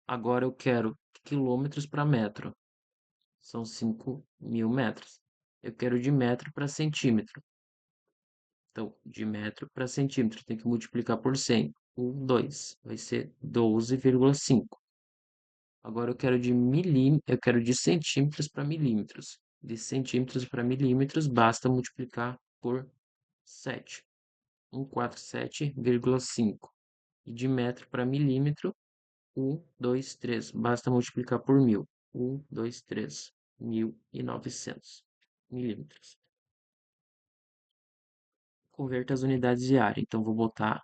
Agora eu quero quilômetros para metro. São 5.000 metros. Eu quero de metro para centímetro. Então, de metro para centímetro, tem que multiplicar por 100. 1, 2. Vai ser 12,5. Agora eu quero de centímetros para milímetros. De centímetros para milímetros, basta multiplicar por 7. 147,5. E de metro para milímetro, 1, 2, 3. Basta multiplicar por 1.000. 1, 2, 3. 1.900 milímetros. Converta as unidades de área. Então, vou botar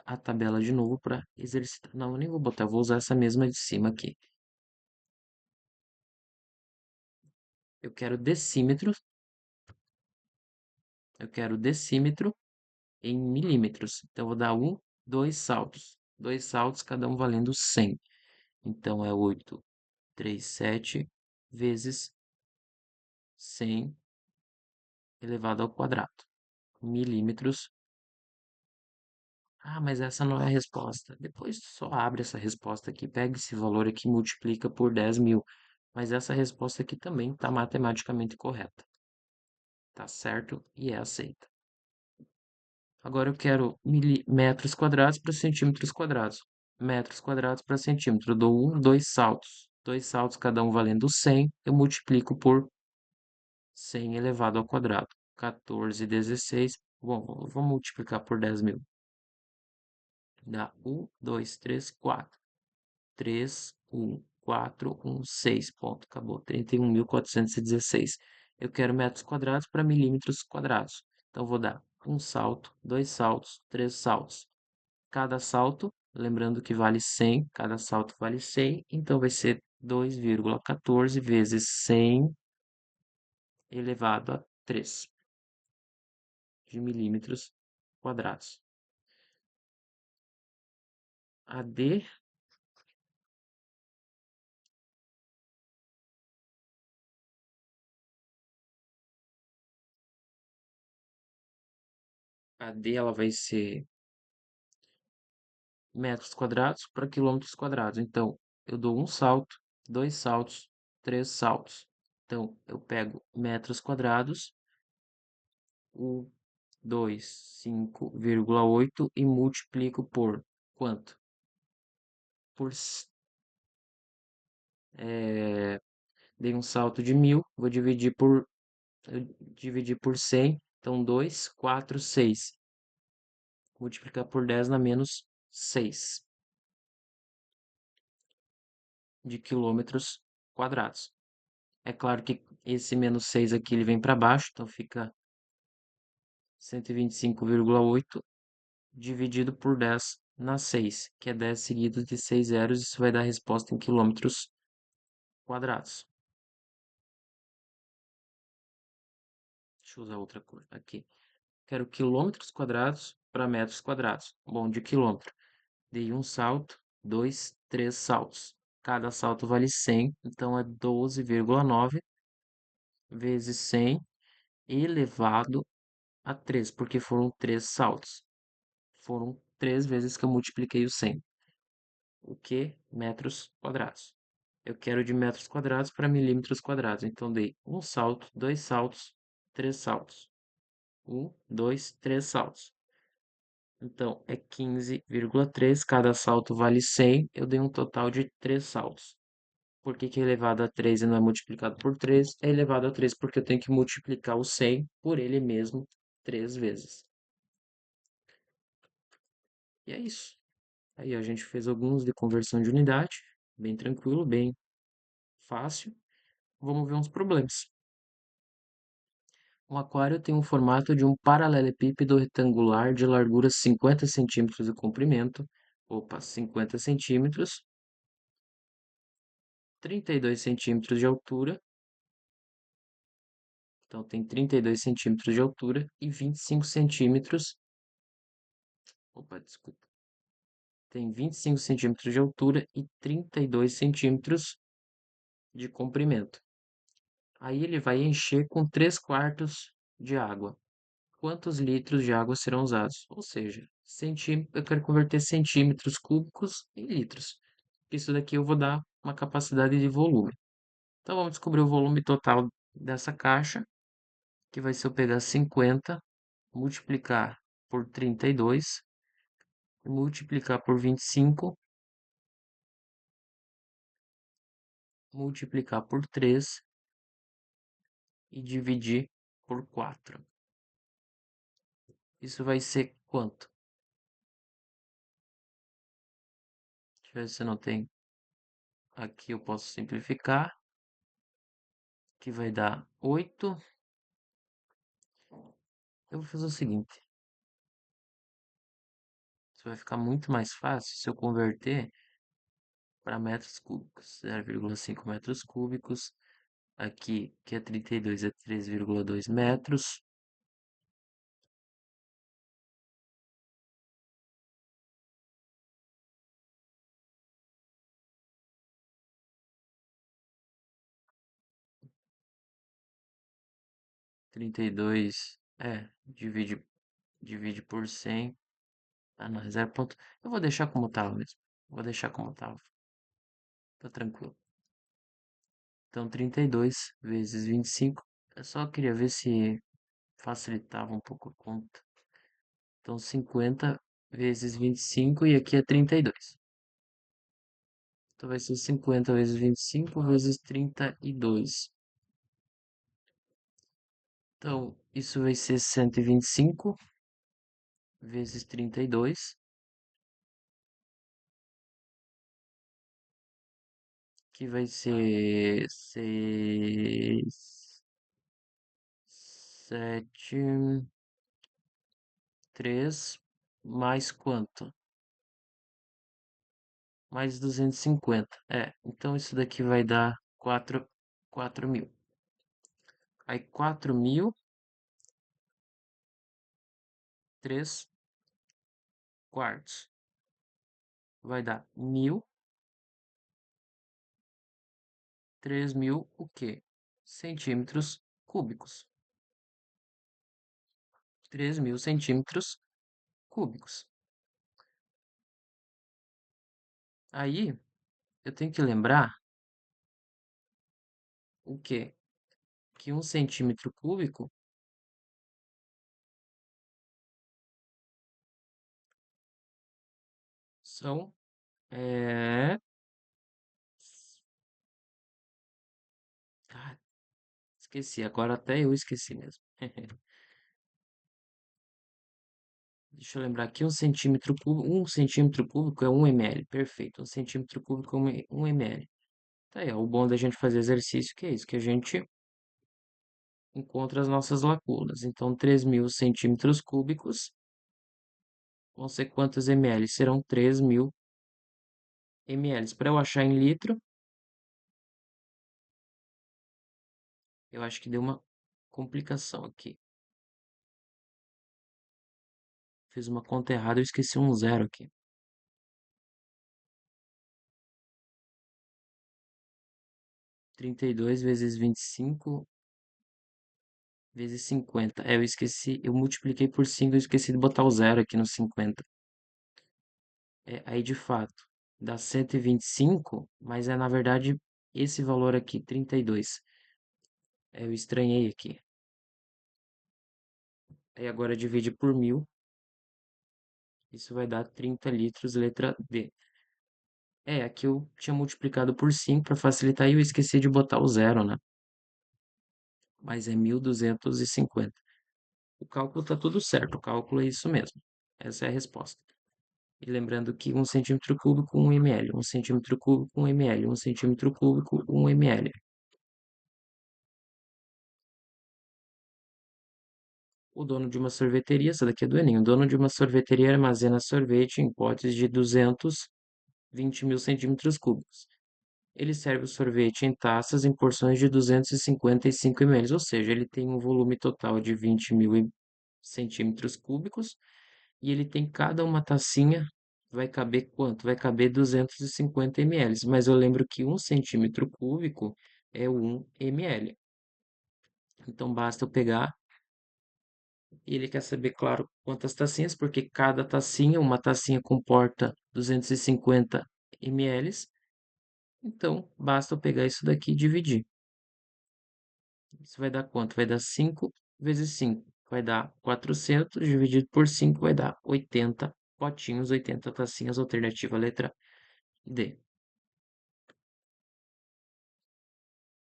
a tabela de novo para exercitar. Não, eu nem vou botar, vou usar essa mesma de cima aqui. Eu quero decímetros. Eu quero decímetro em milímetros. Então, eu vou dar dois saltos. Dois saltos, cada um valendo 100. Então, é 837 vezes 100 elevado ao quadrado. Milímetros. Ah, mas essa não é a resposta. Depois tu só abre essa resposta aqui, pega esse valor aqui e multiplica por 10.000. Mas essa resposta aqui também está matematicamente correta. Tá certo e é aceita. Agora eu quero metros quadrados para centímetros quadrados. Metros quadrados para centímetro. Eu dou dois saltos. Dois saltos, cada um valendo 100. Eu multiplico por 100 elevado ao quadrado. 14, 16. Bom, vou multiplicar por 10.000. Dá 1, 2, 3, 4. 3, 1, 4, 1, 6. Ponto. Acabou. 31.416. Eu quero metros quadrados para milímetros quadrados. Então, vou dar um salto, dois saltos, três saltos. Cada salto, lembrando que vale 100, cada salto vale 100. Então, vai ser 2,14 vezes 100 elevado a 3 de milímetros quadrados. AD AD ela vai ser metros quadrados para quilômetros quadrados. Então, eu dou um salto, dois saltos, três saltos. Então, eu pego metros quadrados, 5,8 e multiplico por quanto? Por, dei um salto de 1.000, vou dividir por 100, então 2, 4, 6. Multiplicar por 10 dá menos 6 de quilômetros quadrados. É claro que esse menos 6 aqui ele vem para baixo, então fica 125,8 dividido por 10 na 6, que é 10 seguidos de 6 zeros, isso vai dar a resposta em quilômetros quadrados. Deixa eu usar outra cor aqui. Quero quilômetros quadrados para metros quadrados. Bom, de quilômetro. Dei um salto, dois, três saltos. Cada salto vale 100, então é 12,9 vezes 100 elevado a 3, porque foram 3 saltos. Foram 3 vezes que eu multipliquei o 100. O que? Metros quadrados. Eu quero de metros quadrados para milímetros quadrados. Então, dei um salto, dois saltos, três saltos. Um, dois, três saltos. Então, é 15,3. Cada salto vale 100. Eu dei um total de 3 saltos. Por que que é elevado a 3 e não é multiplicado por 3? É elevado a 3 porque eu tenho que multiplicar o 100 por ele mesmo 3 vezes. E é isso. Aí a gente fez alguns de conversão de unidade. Bem tranquilo, bem fácil. Vamos ver uns problemas. Um aquário tem um formato de um paralelepípedo retangular de largura 50 centímetros de comprimento, 50 centímetros, 32 centímetros de altura, então tem 32 centímetros de altura e 25 centímetros, desculpa, tem 25 centímetros de altura e 32 centímetros de comprimento. Aí ele vai encher com 3 quartos de água. Quantos litros de água serão usados? Ou seja, eu quero converter centímetros cúbicos em litros. Isso daqui eu vou dar uma capacidade de volume. Então vamos descobrir o volume total dessa caixa, que vai ser eu pegar 50, multiplicar por 32, multiplicar por 25, multiplicar por 3 e dividir por 4. Isso vai ser quanto? Deixa eu ver se não tem. Aqui eu posso simplificar, que vai dar 8. Eu vou fazer o seguinte, isso vai ficar muito mais fácil se eu converter para metros cúbicos. 0,5 metros cúbicos. Aqui, que é 32, é 3,2 metros. Divide por 100. Ah, não, 0. Eu vou deixar como tava mesmo. Vou deixar como tava. Tá tranquilo. Então, 32 vezes 25. Eu só queria ver se facilitava um pouco a conta. Então, 50 vezes 25 e aqui é 32. Então, vai ser 50 vezes 25 vezes 32. Então, isso vai ser 125 vezes 32, que vai ser 6, 7, 3, mais quanto? Mais 250. Então isso daqui vai dar 4.000. Aí 4.000, 3 quartos. Vai dar 1.000, 3.000 o quê? Centímetros cúbicos. 3.000 centímetros cúbicos. Aí eu tenho que lembrar o quê? Que 1 centímetro cúbico São, é... Ah, esqueci, agora até eu esqueci mesmo. Deixa eu lembrar aqui, um centímetro cúbico é 1 ml, perfeito. 1 centímetro cúbico é 1 ml. Tá aí, ó, o bom da gente fazer exercício que é isso, que a gente encontra as nossas lacunas. Então, 3.000 centímetros cúbicos vão ser quantos ml? Serão 3.000 ml. Para eu achar em litro, eu acho que deu uma complicação aqui. Fiz uma conta errada, eu esqueci um zero aqui. 32 vezes 25 vezes 50. É, eu esqueci, eu multipliquei por 5, eu esqueci de botar o zero aqui no 50. É, aí, de fato, dá 125, mas é, na verdade, esse valor aqui, 32. É, eu estranhei aqui. Aí agora divide por 1.000. Isso vai dar 30 litros, letra D. É, aqui eu tinha multiplicado por 5 para facilitar e eu esqueci de botar o zero, né? Mas é 1.250. O cálculo tá tudo certo, o cálculo é isso mesmo. Essa é a resposta. E lembrando que 1 centímetro cúbico, 1 ml. 1 centímetro cúbico, 1 ml. 1 centímetro cúbico, 1 ml. O dono de uma sorveteria, essa daqui é do Enem. O dono de uma sorveteria armazena sorvete em potes de 220.000 centímetros cúbicos. Ele serve o sorvete em taças em porções de 255 ml, ou seja, ele tem um volume total de 20.000 centímetros cúbicos e ele tem cada uma tacinha, vai caber quanto? Vai caber 250 ml, mas eu lembro que 1 centímetro cúbico é 1 ml. Então basta eu pegar, e ele quer saber, claro, quantas tacinhas, porque cada tacinha, uma tacinha comporta 250 ml, então basta eu pegar isso daqui e dividir. Isso vai dar quanto? Vai dar 5 vezes 5. Vai dar 400 dividido por 5 vai dar 80 potinhos, 80 tacinhas, alternativa letra D.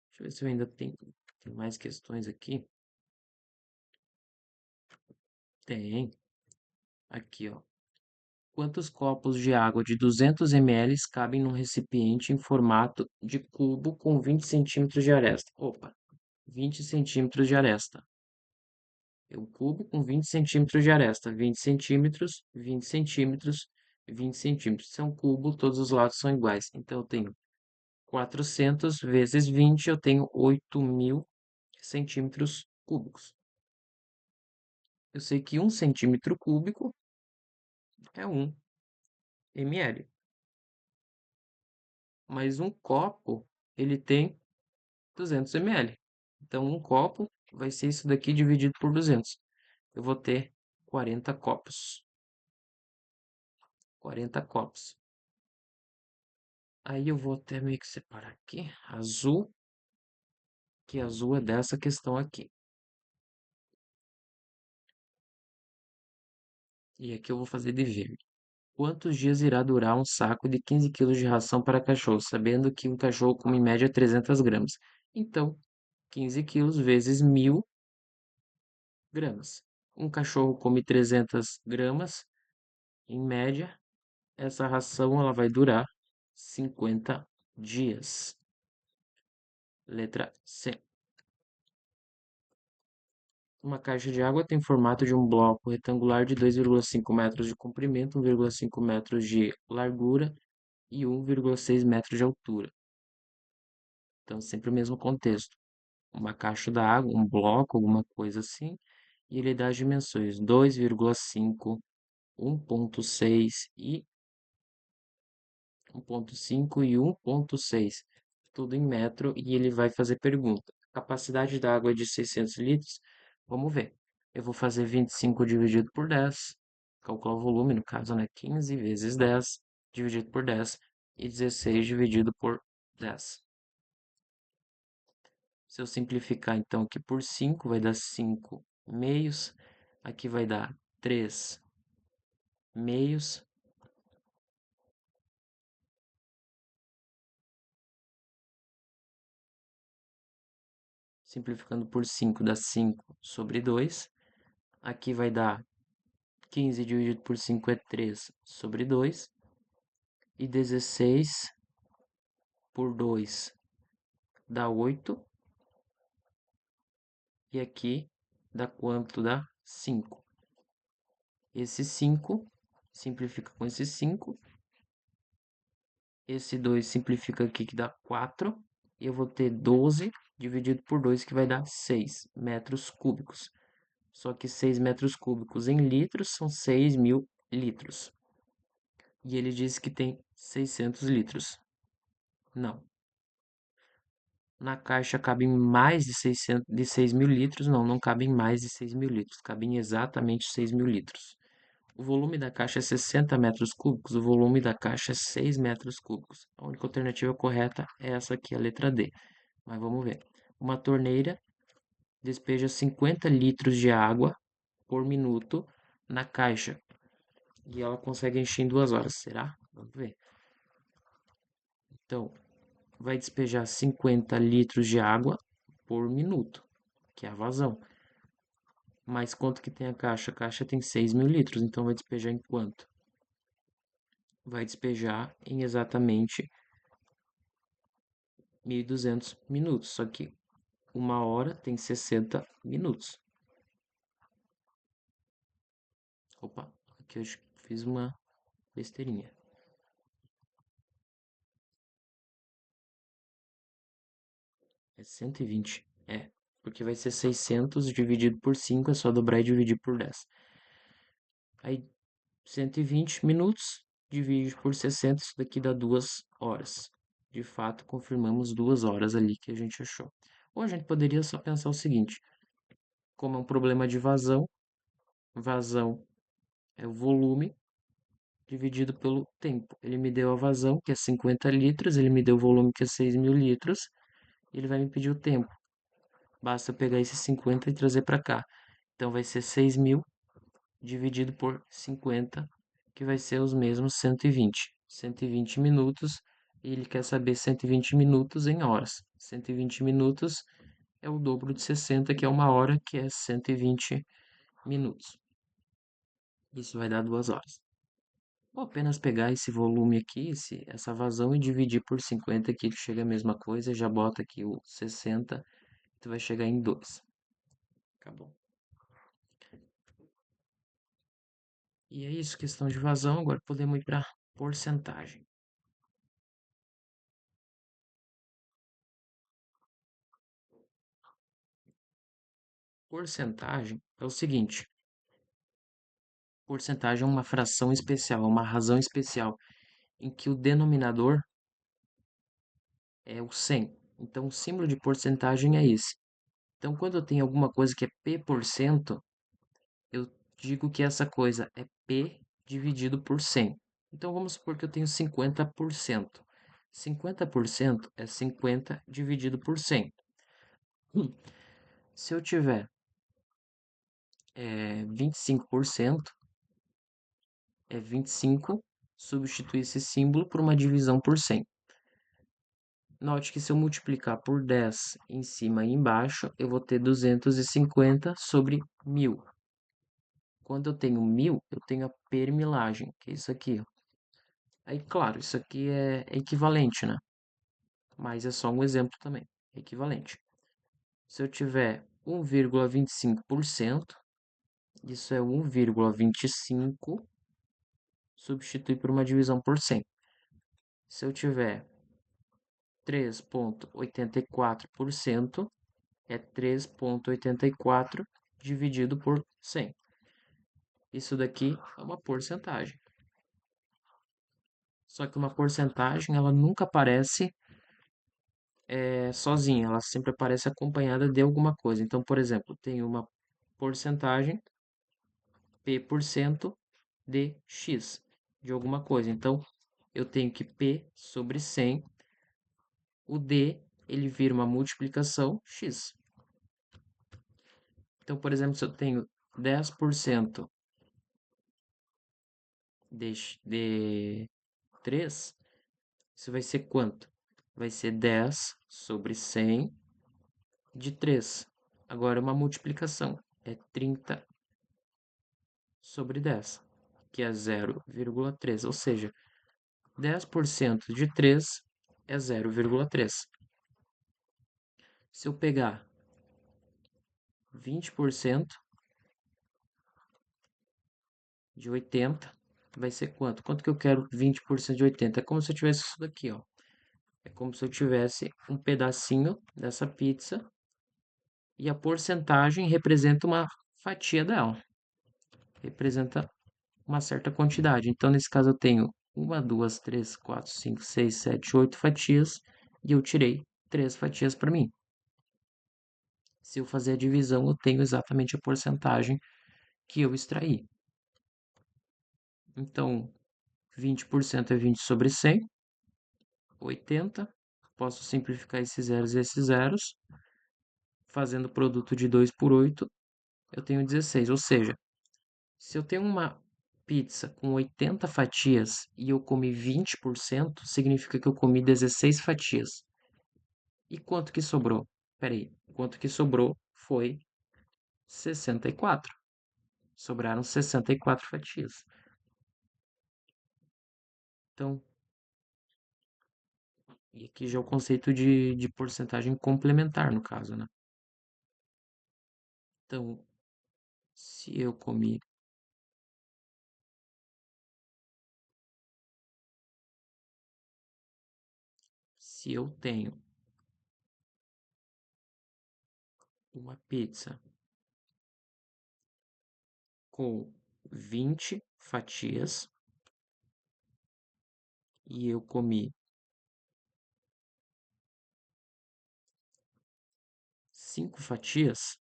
Deixa eu ver se eu ainda tem mais questões aqui. Tem. Aqui, ó. Quantos copos de água de 200 ml cabem num recipiente em formato de cubo com 20 centímetros de aresta? Opa, 20 centímetros de aresta. É um cubo com 20 centímetros de aresta. 20 centímetros, 20 centímetros, 20 centímetros. Se é um cubo, todos os lados são iguais. Então, eu tenho 400 vezes 20, eu tenho 8.000 centímetros cúbicos. Eu sei que 1 centímetro cúbico é 1 ml. Mas um copo, ele tem 200 ml. Então, um copo vai ser isso daqui dividido por 200. Eu vou ter 40 copos. 40 copos. Aí eu vou até meio que separar aqui, azul, que azul é dessa questão aqui. E aqui eu vou fazer de verde. Quantos dias irá durar um saco de 15 quilos de ração para cachorro, sabendo que um cachorro come em média 300 gramas? Então, 15 quilos vezes 1.000 gramas. Um cachorro come 300 gramas, em média, essa ração ela vai durar 50 dias. Letra C. Uma caixa de água tem formato de um bloco retangular de 2,5 metros de comprimento, 1,5 metros de largura e 1,6 metros de altura. Então, sempre o mesmo contexto. Uma caixa d'água, um bloco, alguma coisa assim, e ele dá as dimensões 2,5, 1,6 e 1,5 e 1,6, tudo em metro, e ele vai fazer pergunta. A capacidade da água é de 600 litros. Vamos ver. Eu vou fazer 25 dividido por 10, calcular o volume, no caso, né? 15 vezes 10 dividido por 10 e 16 dividido por 10. Se eu simplificar, então, aqui por 5, vai dar 5 meios. Aqui vai dar 3 meios. Simplificando por 5 dá 5 sobre 2. Aqui vai dar 15 dividido por 5 é 3 sobre 2. E 16 por 2 dá 8. E aqui dá quanto? Dá 5. Esse 5 simplifica com esse 5. Esse 2 simplifica aqui que dá 4. E eu vou ter 12 dividido por 2 que vai dar 6 metros cúbicos. Só que 6 metros cúbicos em litros são 6.000 litros. E ele diz que tem 600 litros. Não. Na caixa cabem mais de 6.000 litros. Não, não cabem mais de 6.000 litros. Cabem exatamente 6.000 litros. O volume da caixa é 60 metros cúbicos. O volume da caixa é 6 metros cúbicos. A única alternativa correta é essa aqui, a letra D. Mas vamos ver. Uma torneira despeja 50 litros de água por minuto na caixa. E ela consegue encher em 2 horas. Será? Vamos ver. Então, vai despejar 50 litros de água por minuto, que é a vazão. Mas quanto que tem a caixa? A caixa tem 6.000 litros, então vai despejar em quanto? Vai despejar em exatamente 1.200 minutos. Só que 1 hora tem 60 minutos. Opa, aqui eu fiz uma besteirinha. É 120. É, porque vai ser 600 dividido por 5, é só dobrar e dividir por 10. Aí 120 minutos divide por 60, isso daqui dá 2 horas. De fato, confirmamos 2 horas ali que a gente achou. Ou a gente poderia só pensar o seguinte: como é um problema de vazão, vazão é o volume dividido pelo tempo. Ele me deu a vazão, que é 50 litros, ele me deu o volume, que é 6.000 litros, e ele vai me pedir o tempo. Basta eu pegar esse 50 e trazer para cá. Então vai ser 6.000 dividido por 50, que vai ser os mesmos 120. 120 minutos, e ele quer saber 120 minutos em horas. 120 minutos é o dobro de 60, que é 1 hora, que é 120 minutos. Isso vai dar 2 horas. Vou apenas pegar esse volume aqui, essa vazão, e dividir por 50 aqui, que chega a mesma coisa. Já bota aqui o 60, tu vai chegar em 2. Acabou. E é isso, questão de vazão. Agora podemos ir para porcentagem. Porcentagem é o seguinte: porcentagem é uma fração especial, é uma razão especial, em que o denominador é o 100. Então, o símbolo de porcentagem é esse. Então, quando eu tenho alguma coisa que é P%, eu digo que essa coisa é P dividido por 100. Então, vamos supor que eu tenho 50%. 50% é 50 dividido por 100. Se eu tiver 25%, é 25, substituir esse símbolo por uma divisão por 100. Note que se eu multiplicar por 10 em cima e embaixo, eu vou ter 250 sobre 1.000. Quando eu tenho 1.000, eu tenho a permilagem, que é isso aqui, ó. Aí, claro, isso aqui é equivalente, né? Mas é só um exemplo também, é equivalente. Se eu tiver 1,25%, isso é 1,25, substitui por uma divisão por 100. Se eu tiver 3,84%, é 3,84 dividido por 100. Isso daqui é uma porcentagem. Só que uma porcentagem, ela nunca aparece sozinha, ela sempre aparece acompanhada de alguma coisa. Então, por exemplo, tem uma porcentagem P% de X, de alguma coisa. Então, eu tenho que P sobre 100, o D, ele vira uma multiplicação X. Então, por exemplo, se eu tenho 10% de 3, isso vai ser quanto? Vai ser 10 sobre 100 de 3. Agora, uma multiplicação é 30 sobre 10, que é 0,3, ou seja, 10% de 3 é 0,3. Se eu pegar 20% de 80, vai ser quanto? Quanto que eu quero 20% de 80? É como se eu tivesse isso daqui, ó. É como se eu tivesse um pedacinho dessa pizza e a porcentagem representa uma fatia dela. Representa uma certa quantidade. Então, nesse caso, eu tenho uma, duas, três, quatro, cinco, seis, sete, 8 fatias e eu tirei 3 fatias para mim. Se eu fazer a divisão, eu tenho exatamente a porcentagem que eu extraí. Então, 20% é 20 sobre 100, 80. Posso simplificar esses zeros e esses zeros. Fazendo produto de 2 por 8, eu tenho 16. Ou seja, se eu tenho uma pizza com 80 fatias e eu comi 20%, significa que eu comi 16 fatias. E quanto que sobrou? Peraí, quanto que sobrou foi 64. Sobraram 64 fatias. Então, e aqui já é o conceito de porcentagem complementar, no caso, né? Então, se eu comi, se eu tenho uma pizza com 20 fatias e eu comi 5 fatias,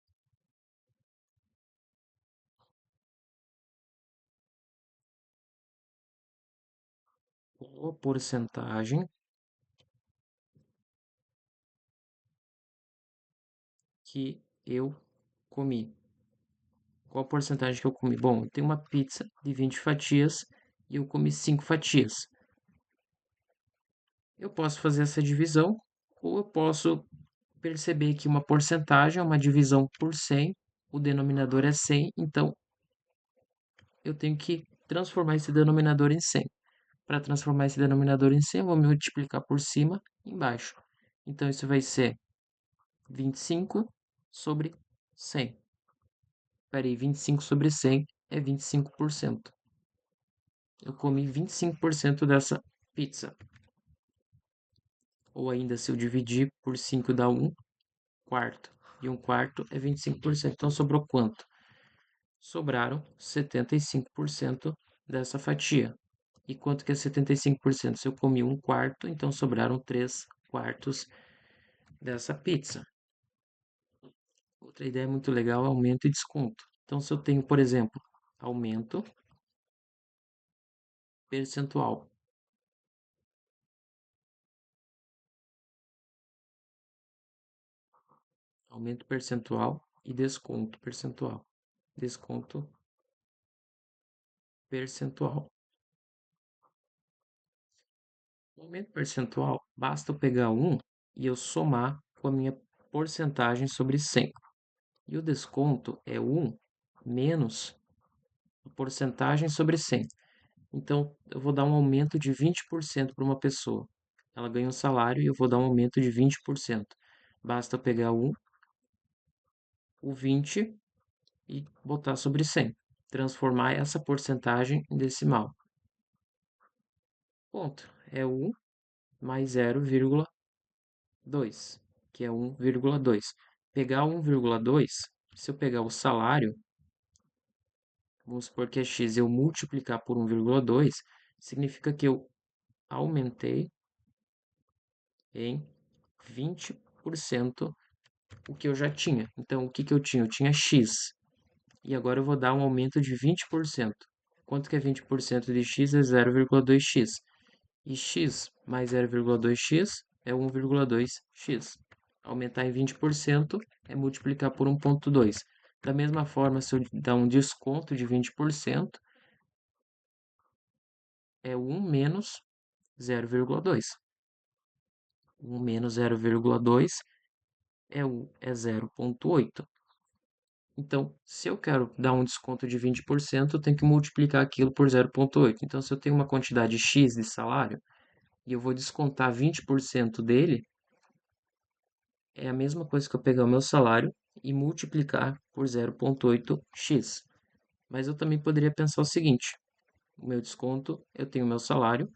qual a porcentagem que eu comi? Qual a porcentagem que eu comi? Bom, eu tenho uma pizza de 20 fatias e eu comi 5 fatias. Eu posso fazer essa divisão ou eu posso perceber que uma porcentagem é uma divisão por 100, o denominador é 100, então eu tenho que transformar esse denominador em 100. Para transformar esse denominador em 100, eu vou multiplicar por cima e embaixo. Então isso vai ser 25 sobre 100. Peraí, 25 sobre 100 é 25%. Eu comi 25% dessa pizza. Ou ainda, se eu dividir por 5 dá 1 quarto. E 1 quarto é 25%. Então sobrou quanto? Sobraram 75% dessa fatia. E quanto que é 75%? Se eu comi 1 quarto, então sobraram 3 quartos dessa pizza. Outra ideia muito legal é aumento e desconto. Então, se eu tenho, por exemplo, aumento percentual, aumento percentual e desconto percentual, desconto percentual. O aumento percentual, basta eu pegar um e eu somar com a minha porcentagem sobre 100. E o desconto é 1 menos a porcentagem sobre 100. Então, eu vou dar um aumento de 20% para uma pessoa. Ela ganha um salário e eu vou dar um aumento de 20%. Basta eu pegar o 20 e botar sobre 100. Transformar essa porcentagem em decimal. Ponto. É 1 mais 0,2, que é 1,2. Pegar 1,2, se eu pegar o salário, vamos supor que é x, eu multiplicar por 1,2, significa que eu aumentei em 20% o que eu já tinha. Então, o que que eu tinha? Eu tinha x. E agora eu vou dar um aumento de 20%. Quanto que é 20% de x? É 0,2x. E x mais 0,2x é 1,2x. Aumentar em 20% é multiplicar por 1,2. Da mesma forma, se eu dar um desconto de 20%, é 1 menos 0,2. 1 menos 0,2 é 0,8. Então, se eu quero dar um desconto de 20%, eu tenho que multiplicar aquilo por 0,8. Então, se eu tenho uma quantidade X de salário e eu vou descontar 20% dele, é a mesma coisa que eu pegar o meu salário e multiplicar por 0,8x. Mas eu também poderia pensar o seguinte: o meu desconto, eu tenho o meu salário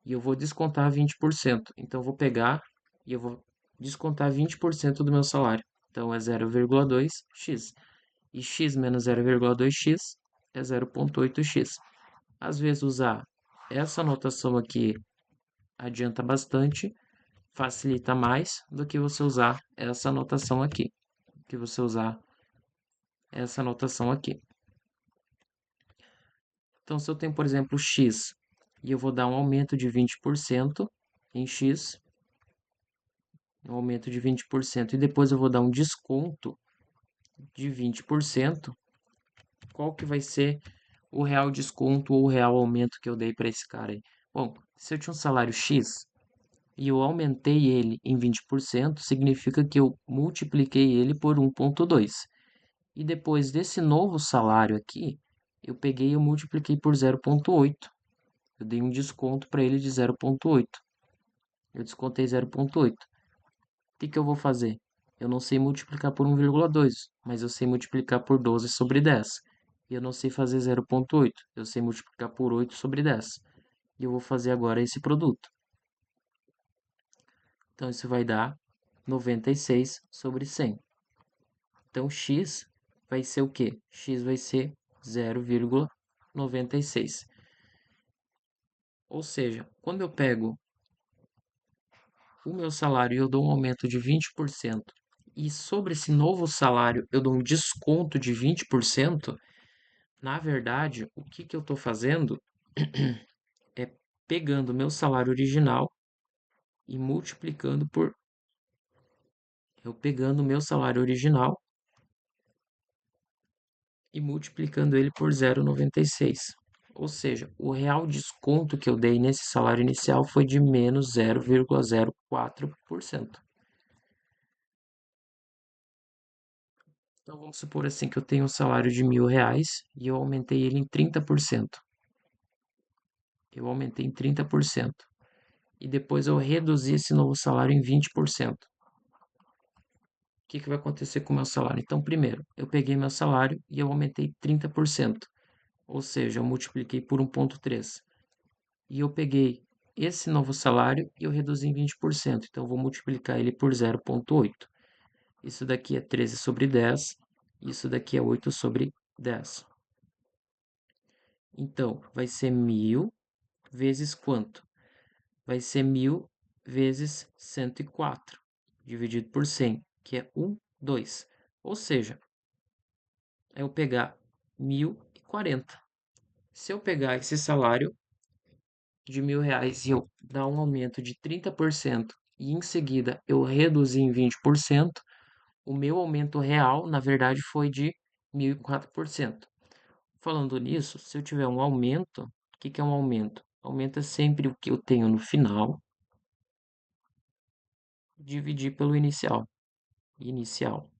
e eu vou descontar 20%. Então, eu vou pegar e eu vou descontar 20% do meu salário. Então, é 0,2x. E x menos 0,2x é 0,8x. Às vezes, usar essa notação aqui adianta bastante, facilita mais do que você usar essa notação aqui. Que você usar essa notação aqui. Então, se eu tenho, por exemplo, x e eu vou dar um aumento de 20% em x, um aumento de 20%, e depois eu vou dar um desconto de 20%, qual que vai ser o real desconto ou o real aumento que eu dei para esse cara aí? Bom, se eu tinha um salário X e eu aumentei ele em 20%, significa que eu multipliquei ele por 1,2. E depois desse novo salário aqui, eu peguei e eu multipliquei por 0,8. Eu dei um desconto para ele de 0,8. Eu descontei 0,8. O que que eu vou fazer? Eu não sei multiplicar por 1,2, mas eu sei multiplicar por 12 sobre 10. E eu não sei fazer 0,8. Eu sei multiplicar por 8 sobre 10. E eu vou fazer agora esse produto. Então, isso vai dar 96 sobre 100. Então, x vai ser o quê? X vai ser 0,96. Ou seja, quando eu pego o meu salário e eu dou um aumento de 20%, e sobre esse novo salário eu dou um desconto de 20%, na verdade, o que que eu estou fazendo é pegando o meu salário original e multiplicando por. Eu pegando o meu salário original e multiplicando ele por 0,96. Ou seja, o real desconto que eu dei nesse salário inicial foi de menos 0,04%. Então vamos supor assim que eu tenho um salário de R$ 1.000 e eu aumentei ele em 30%. Eu aumentei em 30%. E depois eu reduzi esse novo salário em 20%. O que que vai acontecer com o meu salário? Então, primeiro, eu peguei meu salário e eu aumentei 30%. Ou seja, eu multipliquei por 1,3. E eu peguei esse novo salário e eu reduzi em 20%. Então, eu vou multiplicar ele por 0,8. Isso daqui é 13 sobre 10. Isso daqui é 8 sobre 10. Então, vai ser 1.000 vezes quanto? Vai ser 1.000 vezes 104, dividido por 100, que é 1,2. Ou seja, é eu pegar 1.040. Se eu pegar esse salário de R$ 1.000 e eu dar um aumento de 30% e em seguida eu reduzir em 20%, o meu aumento real, na verdade, foi de 1.004%. Falando nisso, se eu tiver um aumento, o que que é um aumento? Aumento é sempre o que eu tenho no final, dividir pelo inicial. Inicial.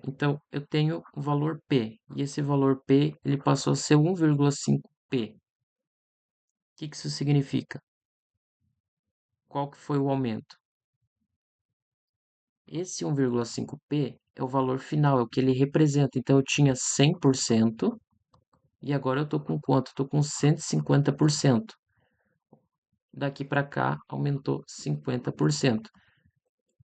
Então, eu tenho o valor P, e esse valor P ele passou a ser 1,5P. O que que isso significa? Qual que foi o aumento? Esse 1,5P é o valor final, é o que ele representa. Então, eu tinha 100% e agora eu estou com quanto? Estou com 150%. Daqui para cá, aumentou 50%.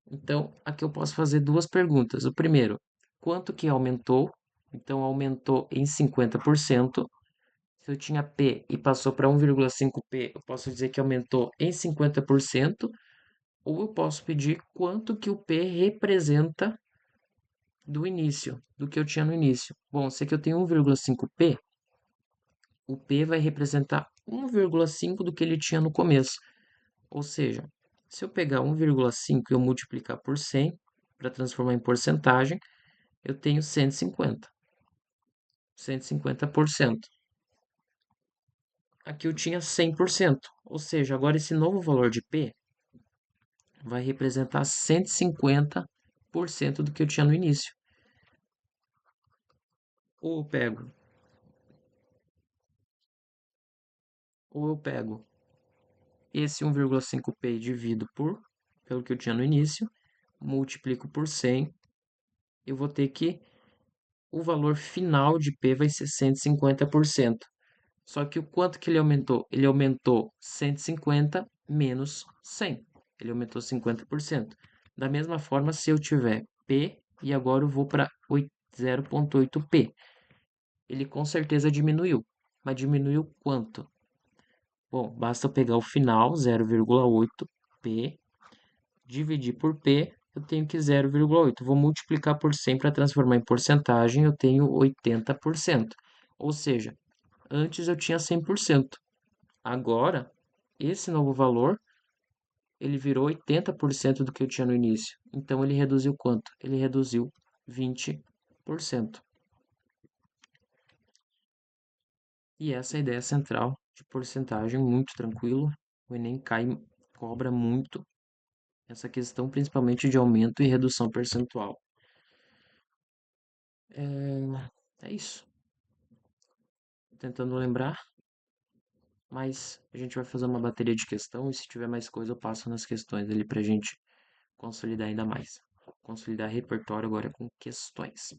Então, aqui eu posso fazer duas perguntas. O primeiro, quanto que aumentou? Então, aumentou em 50%. Se eu tinha P e passou para 1,5P, eu posso dizer que aumentou em 50%, ou eu posso pedir quanto que o P representa do início, do que eu tinha no início. Bom, se aqui eu tenho 1,5P, o P vai representar 1,5 do que ele tinha no começo. Ou seja, se eu pegar 1,5 e eu multiplicar por 100, para transformar em porcentagem, eu tenho 150. 150%. Aqui eu tinha 100%, ou seja, agora esse novo valor de P vai representar 150% do que eu tinha no início. Ou eu pego, ou eu pego esse 1,5p e divido pelo que eu tinha no início, multiplico por 100, eu vou ter que o valor final de P vai ser 150%. Só que o quanto que ele aumentou? Ele aumentou 150 menos 100. Ele aumentou 50%. Da mesma forma, se eu tiver P e agora eu vou para 0,8P, ele com certeza diminuiu. Mas diminuiu quanto? Bom, basta eu pegar o final, 0,8P, dividir por P, eu tenho que 0,8. Vou multiplicar por 100 para transformar em porcentagem, eu tenho 80%. Ou seja, antes eu tinha 100%. Agora, esse novo valor, ele virou 80% do que eu tinha no início. Então, ele reduziu quanto? Ele reduziu 20%. E essa é a ideia central de porcentagem, muito tranquilo. O Enem cobra muito essa questão, principalmente de aumento e redução percentual. É isso. Tentando lembrar, mas a gente vai fazer uma bateria de questão e se tiver mais coisa eu passo nas questões ali pra gente consolidar ainda mais. Consolidar repertório agora com questões.